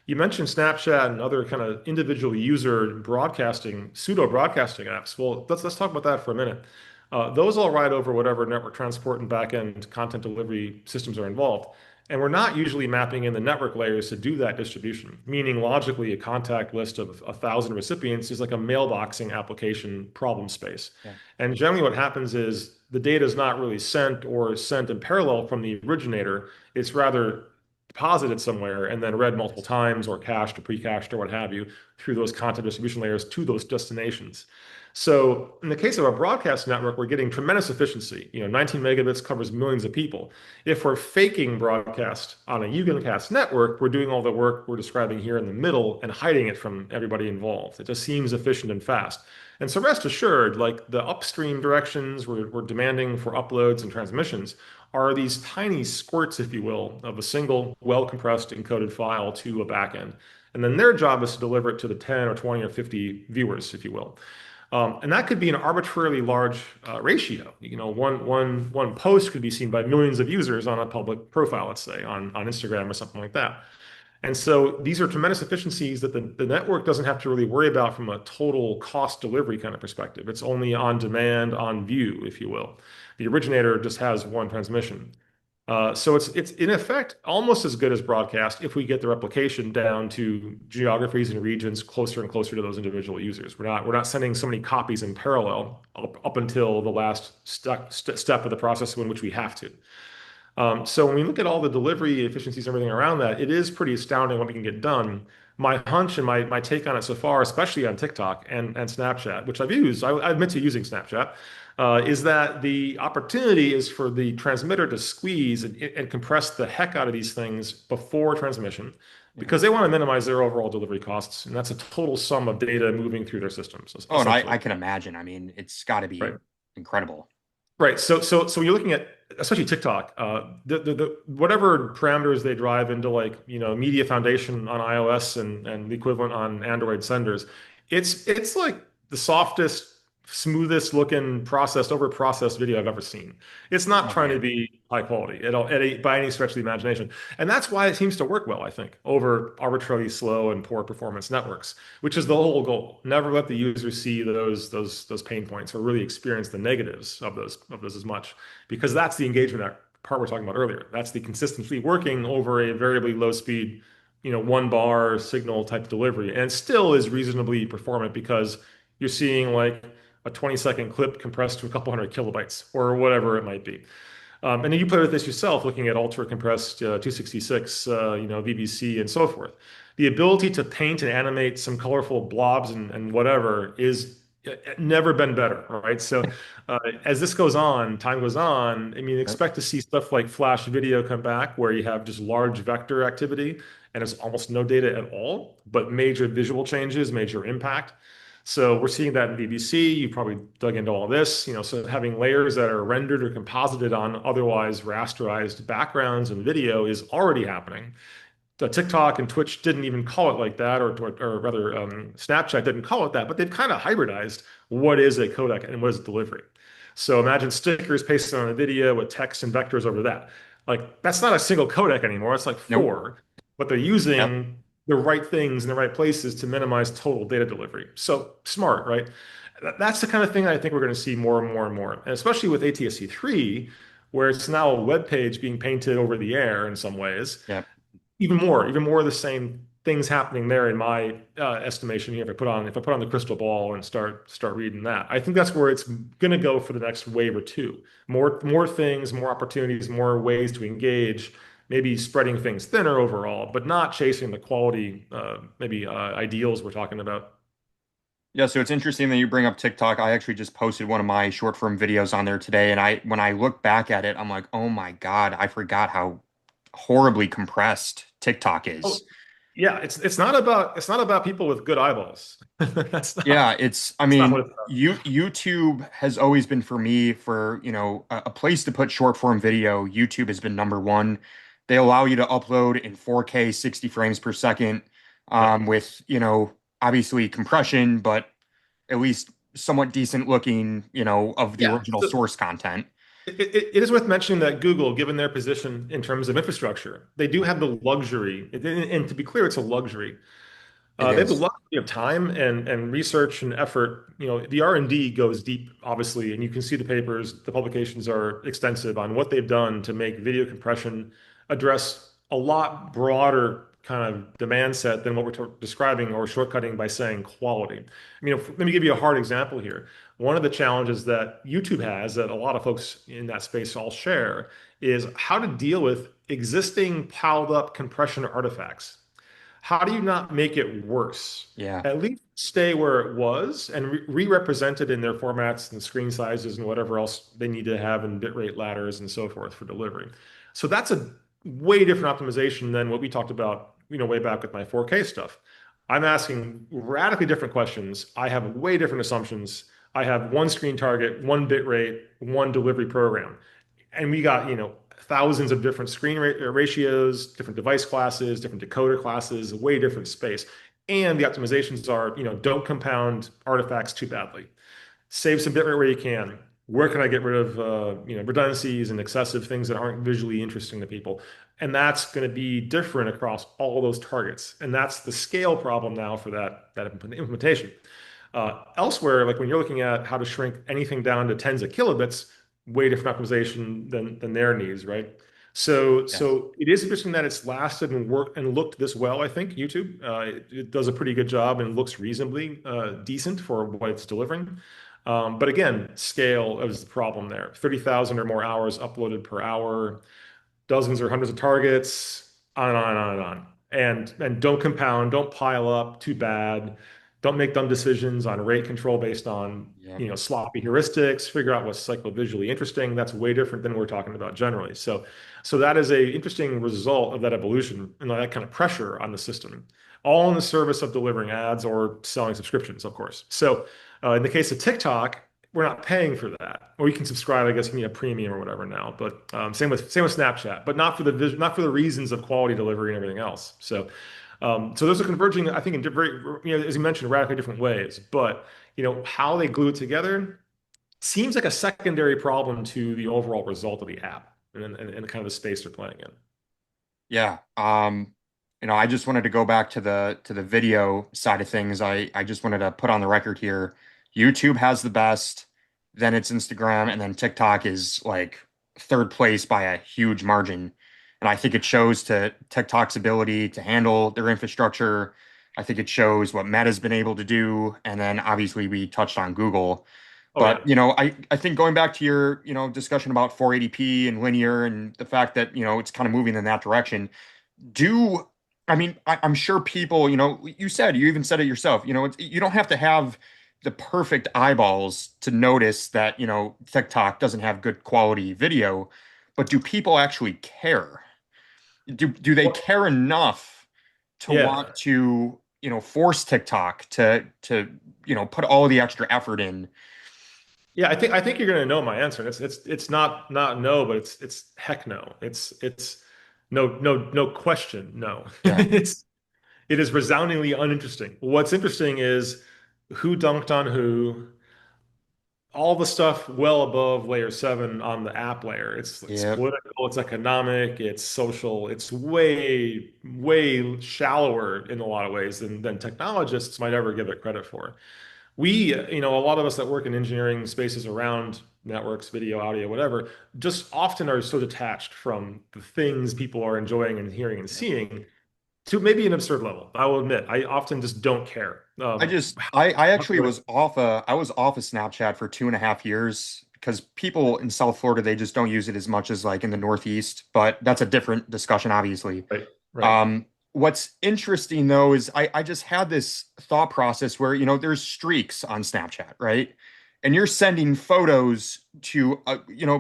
You mentioned Snapchat and other kind of individual user broadcasting, pseudo broadcasting apps. Well, let's talk about that for a minute. Those all ride over whatever network transport and backend content delivery systems are involved. And we're not usually mapping in the network layers to do that distribution, meaning logically a contact list of 1,000 recipients is like a mailboxing application problem space. yeah, And generally what happens is the data is not really sent or sent in parallel from the originator. It's rather deposited somewhere and then read multiple times or cached or pre-cached or what have you through those content distribution layers to those destinations. So in the case of a broadcast network, we're getting tremendous efficiency. 19 megabits covers millions of people. If we're faking broadcast on a unicast network, we're doing all the work we're describing here in the middle and hiding it from everybody involved. It just seems efficient and fast. And so rest assured, like the upstream directions we're demanding for uploads and transmissions are these tiny squirts, if you will, of a single well-compressed encoded file to a backend. And then their job is to deliver it to the 10 or 20 or 50 viewers, if you will. And that could be an arbitrarily large ratio. One post could be seen by millions of users on a public profile, let's say, on Instagram or something like that. And so these are tremendous efficiencies that the network doesn't have to really worry about from a total cost delivery kind of perspective. It's only on demand, on view, if you will. The originator just has one transmission. So it's in effect almost as good as broadcast if we get the replication down to geographies and regions closer and closer to those individual users. We're not sending so many copies in parallel up until the last step of the process in which we have to. So when we look at all the delivery efficiencies and everything around that, it is pretty astounding what we can get done. My hunch and my take on it so far, especially on TikTok and Snapchat, which I've used, I admit to using Snapchat, is that the opportunity is for the transmitter to squeeze and compress the heck out of these things before transmission Yeah. because they want to minimize their overall delivery costs. And that's a total sum of data moving through their systems, Oh, and I essentially. can imagine. I mean, it's got to be Right. incredible. Right. So when you're looking at especially TikTok, the whatever parameters they drive into like, media foundation on iOS and the equivalent on Android senders, it's like the softest, smoothest looking processed video I've ever seen. It's not Oh trying to man. be high quality at all, by any stretch of the imagination. And that's why it seems to work well, I think, over arbitrarily slow and poor performance networks, which is the whole goal. Never let the user see those pain points or really experience the negatives of those as much, because that's the engagement part we're talking about earlier. That's the consistently working over a variably low speed, 1 bar signal type delivery, and still is reasonably performant because you're seeing like a 20-second clip compressed to a couple hundred kilobytes or whatever it might be. And then you play with this yourself, looking at ultra compressed 266, VBC and so forth. The ability to paint and animate some colorful blobs and whatever is never been better, right? So as this goes on, time goes on, I mean, Yep. expect to see stuff like Flash video come back where you have just large vector activity and it's almost no data at all, but major visual changes, major impact. So we're seeing that in BBC. You probably dug into all this, so having layers that are rendered or composited on otherwise rasterized backgrounds and video is already happening. The TikTok and Twitch didn't even call it like that, or rather, Snapchat didn't call it that, but they've kind of hybridized what is a codec and what is delivery. So imagine stickers pasted on a video with text and vectors over that. Like that's not a single codec anymore. It's like Nope. four, but they're Yep. using the right things in the right places to minimize total data delivery. So smart, right? That's the kind of thing I think we're going to see more and more and more, and especially with ATSC3, where it's now a web page being painted over the air in some ways Yep. even more of the same things happening there in my estimation here. If I put on the crystal ball and start reading that, I think that's where it's going to go for the next wave or two. More things, more opportunities, more ways to engage. Maybe spreading things thinner overall, but not chasing the quality, maybe ideals we're talking about. Yeah, so it's interesting that you bring up TikTok. I actually just posted one of my short form videos on there today, and when I look back at it, I'm like, oh my God, I forgot how horribly compressed TikTok Oh, is. yeah, it's not about people with good eyeballs. That's not Yeah, I that's not what mean, it's about. YouTube has always been for me for, a place to put short form video. YouTube has been number one. They allow you to upload in 4K, 60 frames per second, Yeah. with, obviously compression, but at least somewhat decent looking, of the Yeah. original So source content. it is worth mentioning that Google, given their position in terms of infrastructure, they do Yeah, have the luxury, and to be clear, it's a luxury. it They have the is. luxury of time and research and effort. The R&D goes deep, obviously, and you can see the papers, the publications are extensive on what they've done to make video compression address a lot broader kind of demand set than what we're describing or shortcutting by saying quality. I mean, let me give you a hard example here. One of the challenges that YouTube has that a lot of folks in that space all share is how to deal with existing piled up compression artifacts. How do you not make it worse? Yeah. At least stay where it was and re-represent it in their formats and screen sizes and whatever else they need to have in bitrate ladders and so forth for delivery. So that's a way different optimization than what we talked about, way back with my 4K stuff. I'm asking radically different questions. I have way different assumptions. I have one screen target, one bitrate, one delivery program, and we got thousands of different ratios, different device classes, different decoder classes, way different space. And the optimizations are, don't compound artifacts too badly. Save some bitrate where you can. Where can I get rid of redundancies and excessive things that aren't visually interesting to people? And that's going to be different across all those targets. And that's the scale problem now for that implementation. Elsewhere, like when you're looking at how to shrink anything down to tens of kilobits, way different optimization than their needs, right? Yes. So it is interesting that it's lasted and worked and looked this well. I think YouTube it does a pretty good job and looks reasonably decent for what it's delivering. But again, scale is the problem there. 30,000 or more hours uploaded per hour, dozens or hundreds of targets, on and on and on and on. And don't compound, don't pile up too bad. Don't make dumb decisions on rate control based on, Yeah. sloppy heuristics. Figure out what's psychovisually interesting. That's way different than we're talking about generally. So that is a interesting result of that evolution and that kind of pressure on the system, all in the service of delivering ads or selling subscriptions, of course. So in the case of TikTok, we're not paying for that. Or you can subscribe, I guess, you can get a premium or whatever now. But same with Snapchat, but not for the reasons of quality delivery and everything else. So those are converging, I think, in very, as you mentioned, radically different ways. But how they glue it together seems like a secondary problem to the overall result of the app and kind of the space they're playing in. Yeah. I just wanted to go back to the video side of things. I just wanted to put on the record here. YouTube has the best, then it's Instagram, and then TikTok is like third place by a huge margin. And I think it shows to TikTok's ability to handle their infrastructure. I think it shows what Meta's been able to do. And then obviously we touched on Google. Oh But, yeah. I think going back to your, discussion about 480p and linear and the fact that, it's kind of moving in that direction, do I mean I'm sure people, you even said it yourself, you don't have to have the perfect eyeballs to notice that, TikTok doesn't have good quality video, but do people actually care? Do they Well, care enough to yeah. want to, force TikTok to put all the extra effort in? Yeah, I think you're gonna know my answer. It's not no, but it's heck no. It's no question, no. Yeah. It is resoundingly uninteresting. What's interesting is who dunked on who, all the stuff well above layer seven on the app layer. It's Yeah. political, it's economic, it's social, it's way shallower in a lot of ways than technologists might ever give it credit for. A lot of us that work in engineering spaces around networks, video, audio, whatever, just often are so detached from the things people are enjoying and hearing and seeing to maybe an absurd level. I will admit, I often just don't care. I actually I was off of Snapchat for 2.5 years because people in South Florida, they just don't use it as much as like in the Northeast, but that's a different discussion, obviously. Right, right. What's interesting though is I just had this thought process where, there's streaks on Snapchat, right? And you're sending photos to,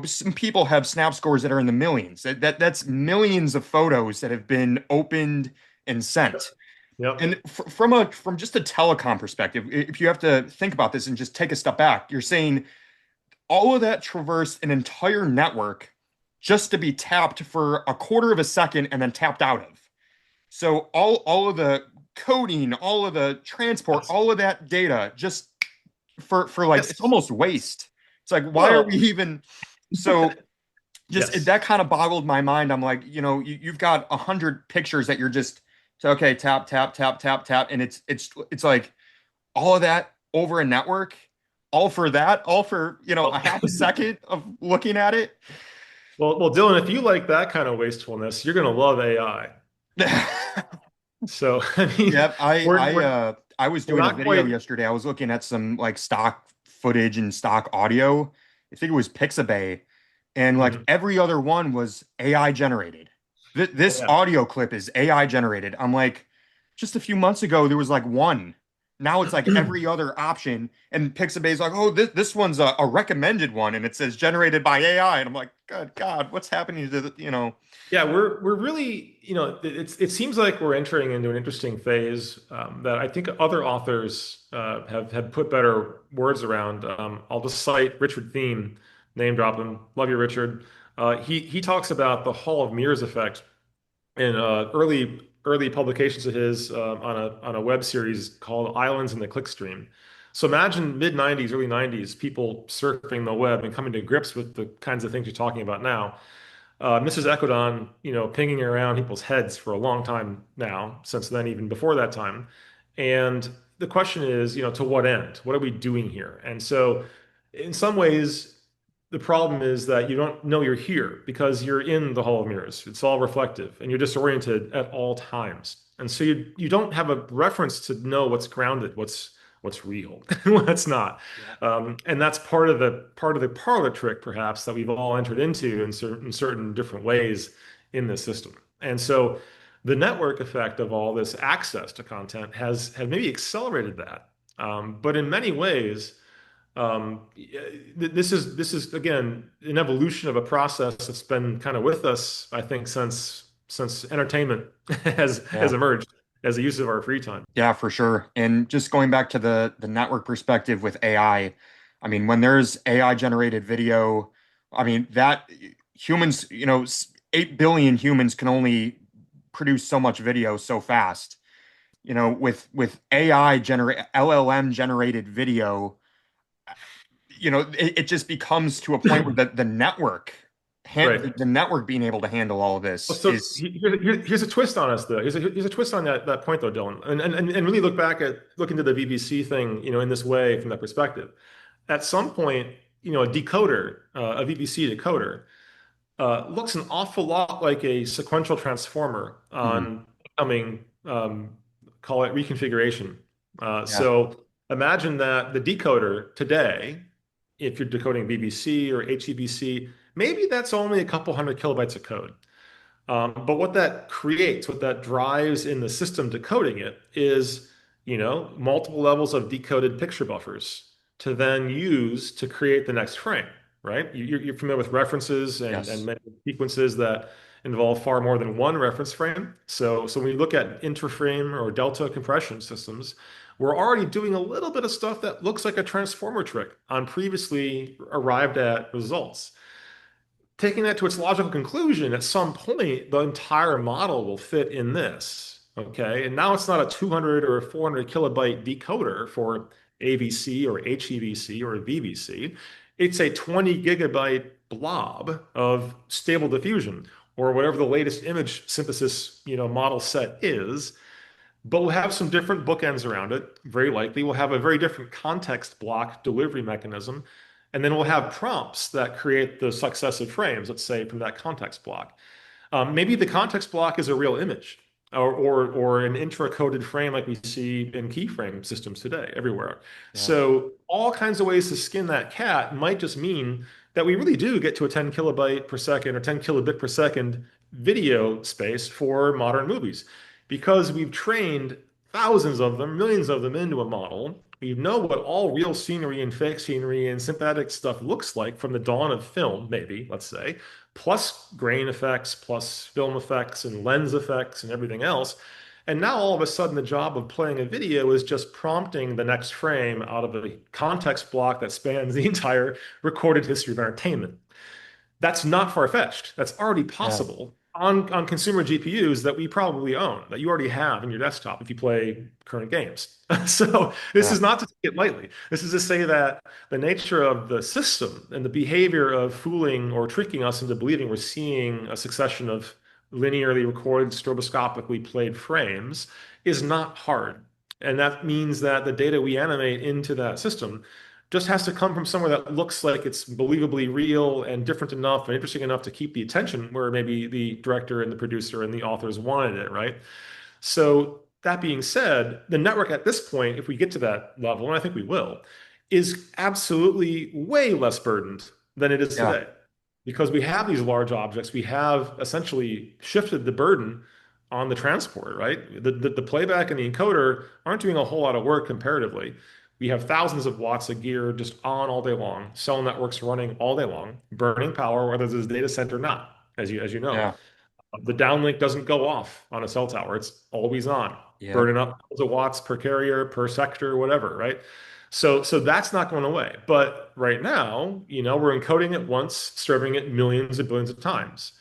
some people have Snap scores that are in the millions. That's millions of photos that have been opened and Yep. sent. Yep. And from just a telecom perspective, if you have to think about this and just take a step back, you're saying all of that traversed an entire network just to be tapped for a quarter of a second and then tapped out of. So all of the coding, all of the transport, Yes. all of that data just for like it's Yes. almost waste. It's like why are we Well, even so just yes. that kind of boggled my mind. I'm like, you've got 100 pictures that you're just so okay, tap, tap, tap, tap, tap, and it's like all of that over a network, all for that, all for a Well, half a second of looking at it. well, Dylan, if you like that kind of wastefulness, you're gonna love AI. So, I mean, Yep, I was we're doing a not video quite. yesterday. I was looking at some like stock footage and stock audio. I think it was Pixabay, and like Mhm. every other one was AI generated. Oh This yeah. audio clip is AI generated. I'm like, just a few months ago there was like one. Now it's like every other option, and Pixabay's like, oh, this one's a recommended one, and it says generated by AI, and I'm like, good God, what's happening to Yeah, we're really, it seems like we're entering into an interesting phase that I think other authors have put better words around. I'll just cite Richard Thiem, name drop him. Love you, Richard. He talks about the Hall of Mirrors effect in early publications of his on a web series called Islands in the Clickstream. So imagine mid 90s, early 90s, people surfing the web and coming to grips with the kinds of things you're talking about now. Mrs. Ecodon, pinging around people's heads for a long time now, since then, even before that time. And the question is, to what end? What are we doing here? And so, in some ways, the problem is that you don't know you're here because you're in the Hall of Mirrors. It's all reflective and you're disoriented at all times. And so you don't have a reference to know what's grounded, what's real, what's not. Yeah. And that's part of the trick, perhaps, that we've all entered into in certain different ways in this system. And so the network effect of all this access to content has maybe accelerated that. But in many ways, this is again an evolution of a process that's been kind of with us, I think, since entertainment has Yeah. emerged as a use of our free time. Yeah, for sure. And just going back to the network perspective with I mean, when there's AI generated video, I mean, that humans, 8 billion humans can only produce so much video so fast. With AI generate LLM generated video, it just becomes to a point where the network Right. the network being able to handle all of this So is here's a twist on us, though. Here's a twist on that point, though, Dylan, and really look into the BBC thing, in this way from that perspective. At some point, a decoder, a BBC decoder, looks an awful lot like a sequential transformer Mhm. on upcoming, call it reconfiguration. Yeah, So imagine that the decoder today, if you're decoding BBC or HEVC, maybe that's only a couple hundred kilobytes of code. But what that creates, what that drives in the system decoding it is, multiple levels of decoded picture buffers to then use to create the next frame, right? You're familiar with references and yes. many sequences that involve far more than one reference frame. So when you look at interframe or delta compression systems, we're already doing a little bit of stuff that looks like a transformer trick on previously arrived at results. Taking that to its logical conclusion, at some point, the entire model will fit in this. Okay. And now it's not a 200 or a 400 kilobyte decoder for AVC or HEVC or VVC. It's a 20 gigabyte blob of stable diffusion or whatever the latest image synthesis, model set is. But we'll have some different bookends around it. Very likely, we'll have a very different context block delivery mechanism. And then we'll have prompts that create the successive frames, let's say, from that context block. Maybe the context block is a real image or an intra-coded frame like we see in keyframe systems today, everywhere. Yeah. So all kinds of ways to skin that cat might just mean that we really do get to a 10 kilobyte per second or 10 kilobit per second video space for modern movies because we've trained thousands of them, millions of them into a model. We know what all real scenery and fake scenery and synthetic stuff looks like from the dawn of film, maybe, let's say, plus grain effects, plus film effects and lens effects and everything else. And now all of a sudden, the job of playing a video is just prompting the next frame out of a context block that spans the entire recorded history of entertainment. That's not far-fetched. That's already Yeah. possible on consumer GPUs that we probably own, that you already have in your desktop if you play current games. So this Yeah. is not to take it lightly. This is to say that the nature of the system and the behavior of fooling or tricking us into believing we're seeing a succession of linearly recorded, stroboscopically played frames is not hard. And that means that the data we animate into that system just has to come from somewhere that looks like it's believably real and different enough and interesting enough to keep the attention where maybe the director and the producer and the authors wanted it, right? So that being said, the network at this point, if we get to that level, and I think we will, is absolutely way less burdened than it is Yeah. today. Because we have these large objects, we have essentially shifted the burden on the transport, right? The playback and the encoder aren't doing a whole lot of work comparatively. We have thousands of watts of gear just on all day long, cell networks running all day long, burning power, whether there's a data center or not, as you know. Yeah. The downlink doesn't go off on a cell tower. It's always on, Yeah. burning up hundreds of watts per carrier, per sector, whatever, right? So that's not going away. But right now, we're encoding it once, serving it millions and billions of times.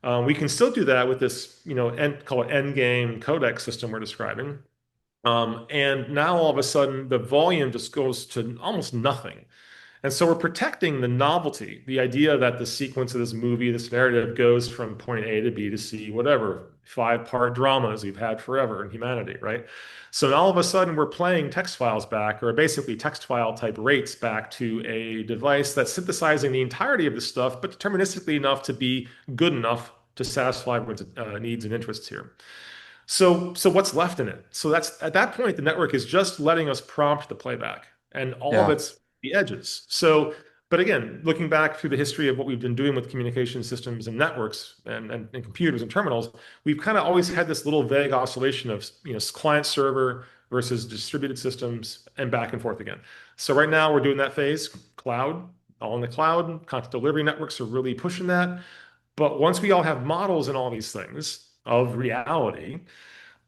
We can still do that with this, call it endgame codec system we're describing. And now all of a sudden, the volume just goes to almost nothing. And so we're protecting the novelty, the idea that the sequence of this movie, this narrative goes from point A to B to C, whatever, five-part dramas we've had forever in humanity, right? So now all of a sudden we're playing text files back, or basically text file type rates back to a device that's synthesizing the entirety of the stuff, but deterministically enough to be good enough to satisfy everyone's needs and interests here. So what's left in it? So that's at that point, the network is just letting us prompt the playback and all of Yeah. its the edges. So, but again, looking back through the history of what we've been doing with communication systems and networks and computers and terminals, we've kind of always had this little vague oscillation of, client server versus distributed systems and back and forth again. So right now we're doing that phase, cloud, all in the cloud. Content delivery networks are really pushing that. But once we all have models and all these things of reality,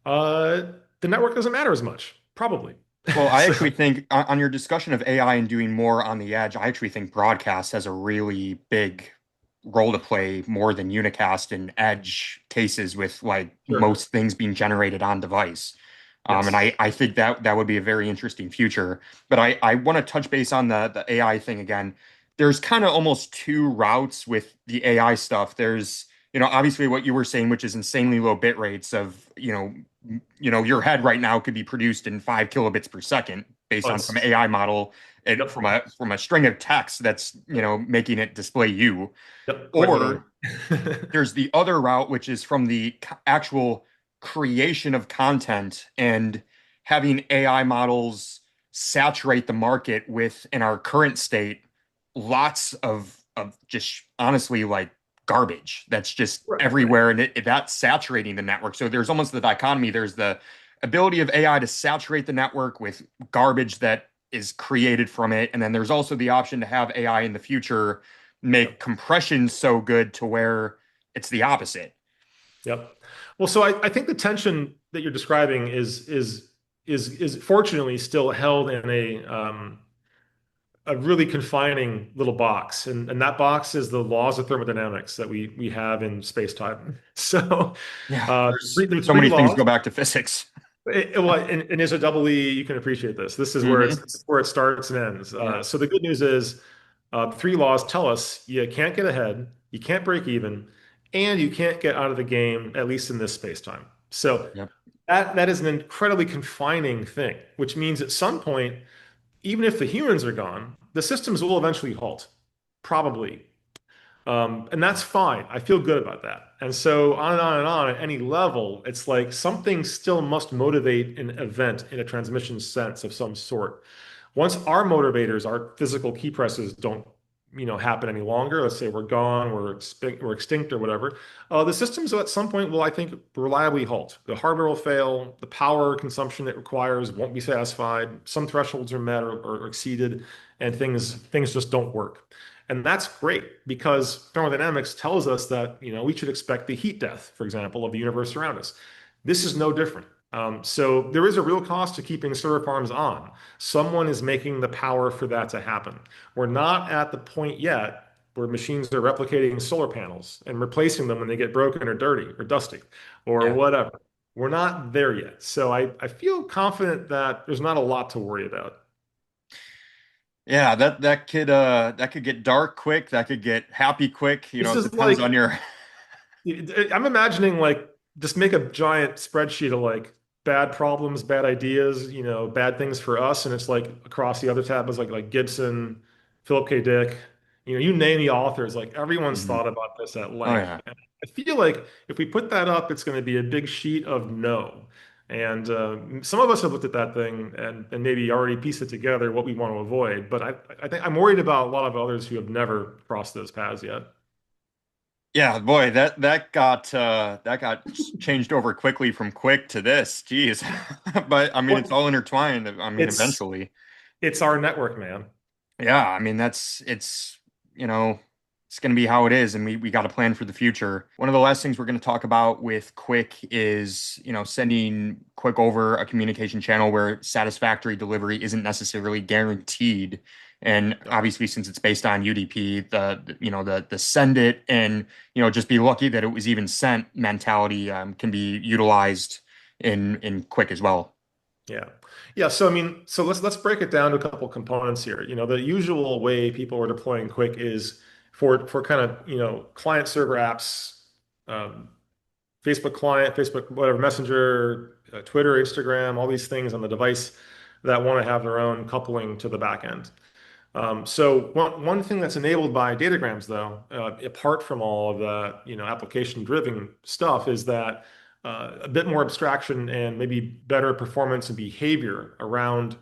uh, the network doesn't matter as much, probably. Well, I So actually think on your discussion of AI and doing more on the edge, I actually think broadcast has a really big role to play more than unicast in edge cases with like sure. most things being generated on device. And Yes. I think that would be a very interesting future. But I want to touch base on the AI thing again. There's kind of almost two routes with the AI stuff. There's, obviously what you were saying, which is insanely low bit rates of, your head right now could be produced in 5 kilobits per second based Oh, on some it's AI model and yep. from a string of text that's, making it display you. Yep. Quite literally. Or there's the other route, which is from the actual creation of content and having AI models saturate the market with, in our current state, lots of just honestly like garbage that's just Right. Right. everywhere, and that's saturating the network. So there's almost the dichotomy. There's the ability of AI to saturate the network with garbage that is created from it, and then there's also the option to have AI in the future make Yep. compression so good to where it's the opposite. Yep. Well, so I think the tension that you're describing is fortunately still held in a really confining little box, and that box is the laws of thermodynamics that we have in space time. So Yeah, there's there's so three many things laws. go back to physics. Well, and as a double E, you can appreciate this. Hmm. This is where it starts and ends. Yeah, So the good news is, three laws tell us you can't get ahead, you can't break even, and you can't get out of the game, at least in this space time. So yep, that is an incredibly confining thing, which means at some point, even if the humans are gone, the systems will eventually halt, probably. And that's fine. I feel good about that. And so on and on and on at any level, it's like something still must motivate an event in a transmission sense of some sort. Once our motivators, our physical key presses don't, happen any longer, let's say we're gone, we're extinct or whatever, the systems at some point will, I think, reliably halt. The hardware will fail, the power consumption it requires won't be satisfied, some thresholds are met or exceeded, and things just don't work. And that's great because thermodynamics tells us that, we should expect the heat death, for example, of the universe around us. This is no different. So there is a real cost to keeping server farms on. Someone is making the power for that to happen. We're not at the point yet where machines are replicating solar panels and replacing them when they get broken or dirty or dusty or yeah, whatever. We're not there yet. So I feel confident that there's not a lot to worry about. yeah. That could get dark quick. That could get happy quick. This It is depends on like your. I'm imagining like just make a giant spreadsheet of like bad problems, bad ideas, bad things for us, and it's like across the other tab is like Gibson, Philip K. Dick, you name the authors, like everyone's Mhm. thought about this at Oh length. yeah. And I feel like if we put that up, it's going to be a big sheet of no. And some of us have looked at that thing and maybe already pieced it together what we want to avoid. But I think I'm worried about a lot of others who have never crossed those paths yet. Yeah, boy, that got changed over quickly from quick to this. Jeez. But I mean, it's Well, all intertwined. I mean, it's eventually. it's our network, man. Yeah, I mean you know, it's going to be how it is, and we got to plan for the future. One of the last things we're going to talk about with QUIC is, sending QUIC over a communication channel where satisfactory delivery isn't necessarily guaranteed. And Yep. obviously, since it's based on UDP, the send it and, just be lucky that it was even sent mentality can be utilized in QUIC as well. Yeah. Yeah. So I mean, so let's break it down to a couple components here. The usual way people are deploying QUIC is for kind of, client server apps, um, Facebook client, Facebook, whatever, Messenger, Twitter, Instagram, all these things on the device that want to have their own coupling to the back end. So one thing that's enabled by datagrams, though, apart from all of the application-driven stuff, is that a bit more abstraction and maybe better performance and behavior around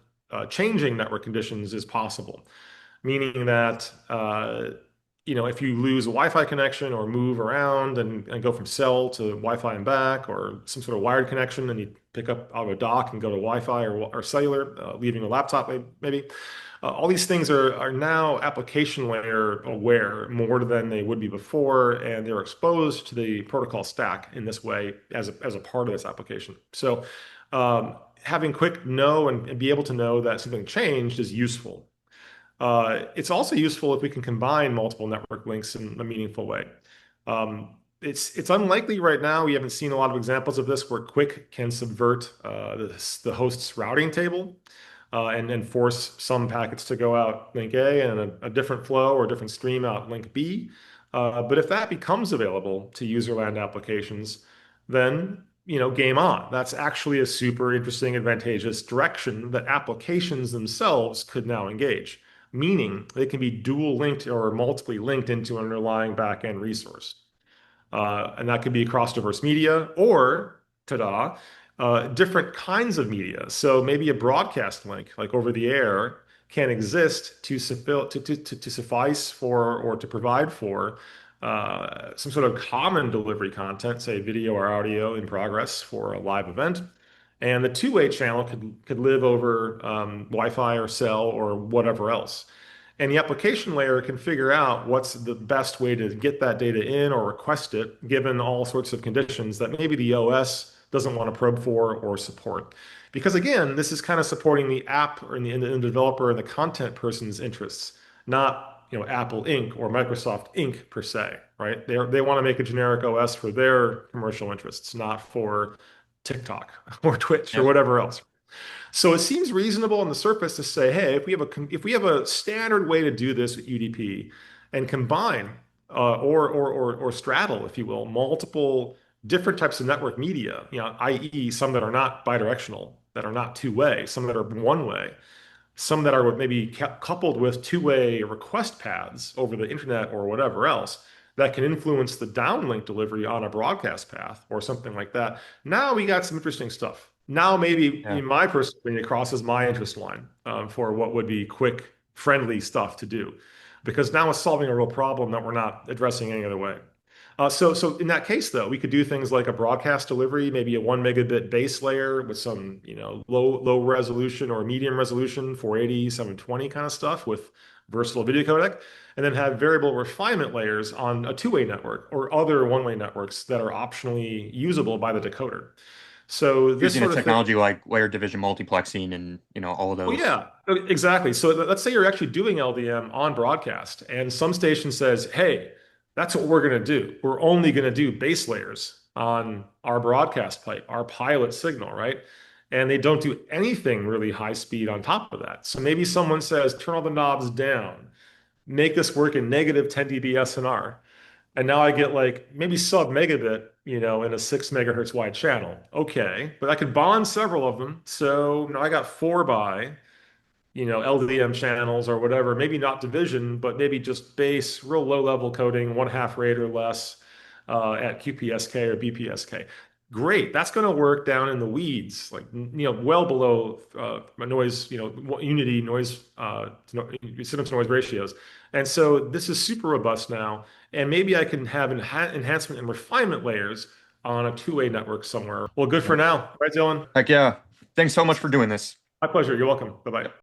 changing network conditions is possible. Meaning that if you lose a Wi-Fi connection or move around and go from cell to Wi-Fi and back, or some sort of wired connection, and you pick up out of a dock and go to Wi-Fi or cellular, leaving a laptop maybe. All these things are now application layer aware more than they would be before, and they're exposed to the protocol stack in this way as a part of this application. So having QUIC know and be able to know that something changed is useful. It's also useful if we can combine multiple network links in a meaningful way. It's unlikely right now. We haven't seen a lot of examples of this where QUIC can subvert the host's routing table and force some packets to go out link A and a different flow or a different stream out link B. But if that becomes available to user land applications, then game on. That's actually a super interesting, advantageous direction that applications themselves could now engage, meaning they can be dual linked or multiply linked into an underlying backend resource. And that could be across diverse media or, ta-da, different kinds of media. So maybe a broadcast link, like over the air, can exist to suffice for or to provide for some sort of common delivery content, say video or audio in progress for a live event. And the two-way channel could live over Wi-Fi or cell or whatever else. And the application layer can figure out what's the best way to get that data in or request it, given all sorts of conditions that maybe the OS doesn't want to probe for or support. Because again, this is kind of supporting the app or in the developer and the content person's interests, not Apple Inc. or Microsoft Inc. per se, right? They want to make a generic OS for their commercial interests, not for TikTok or Twitch or Yep. whatever else. So it seems reasonable on the surface to say, hey, if we have a standard way to do this with UDP and combine or straddle, if you will, multiple different types of network media, i.e., some that are not bidirectional, that are not two-way, some that are one-way, some that are maybe coupled with two-way request paths over the internet or whatever else that can influence the downlink delivery on a broadcast path or something like that. Now we got some interesting stuff. Now maybe Yeah. in my personal opinion, it crosses my interest line for what would be quick, friendly stuff to do, because now it's solving a real problem that we're not addressing any other way. So in that case, though, we could do things like a broadcast delivery, maybe a 1 megabit base layer with some, low resolution or medium resolution, 480, 720 kind of stuff with versatile video codec, and then have variable refinement layers on a two-way network or other one-way networks that are optionally usable by the decoder. So this Using a sort of thing. technology like layer division multiplexing and all of Well, those. yeah, exactly. So let's say you're actually doing LDM on broadcast, and some station says, "Hey, that's what we're going to do. We're only going to do base layers on our broadcast pipe, our pilot signal, right?" And they don't do anything really high speed on top of that. So maybe someone says, "Turn all the knobs down, make this work in negative 10 dB SNR." And now I get like maybe sub megabit, in a 6 megahertz wide channel. Okay, but I could bond several of them. So now I got 4 by, LDM channels or whatever. Maybe not division, but maybe just base, real low level coding, 1/2 rate or less at QPSK or BPSK. Great. That's going to work down in the weeds, like, well below noise, unity noise, signal to noise ratios. And so this is super robust now. And maybe I can have enhancement and refinement layers on a two-way network somewhere. Well, good for Yep. now. Right, Dylan? Heck yeah. Thanks so much for doing this. My pleasure. You're welcome. Bye-bye.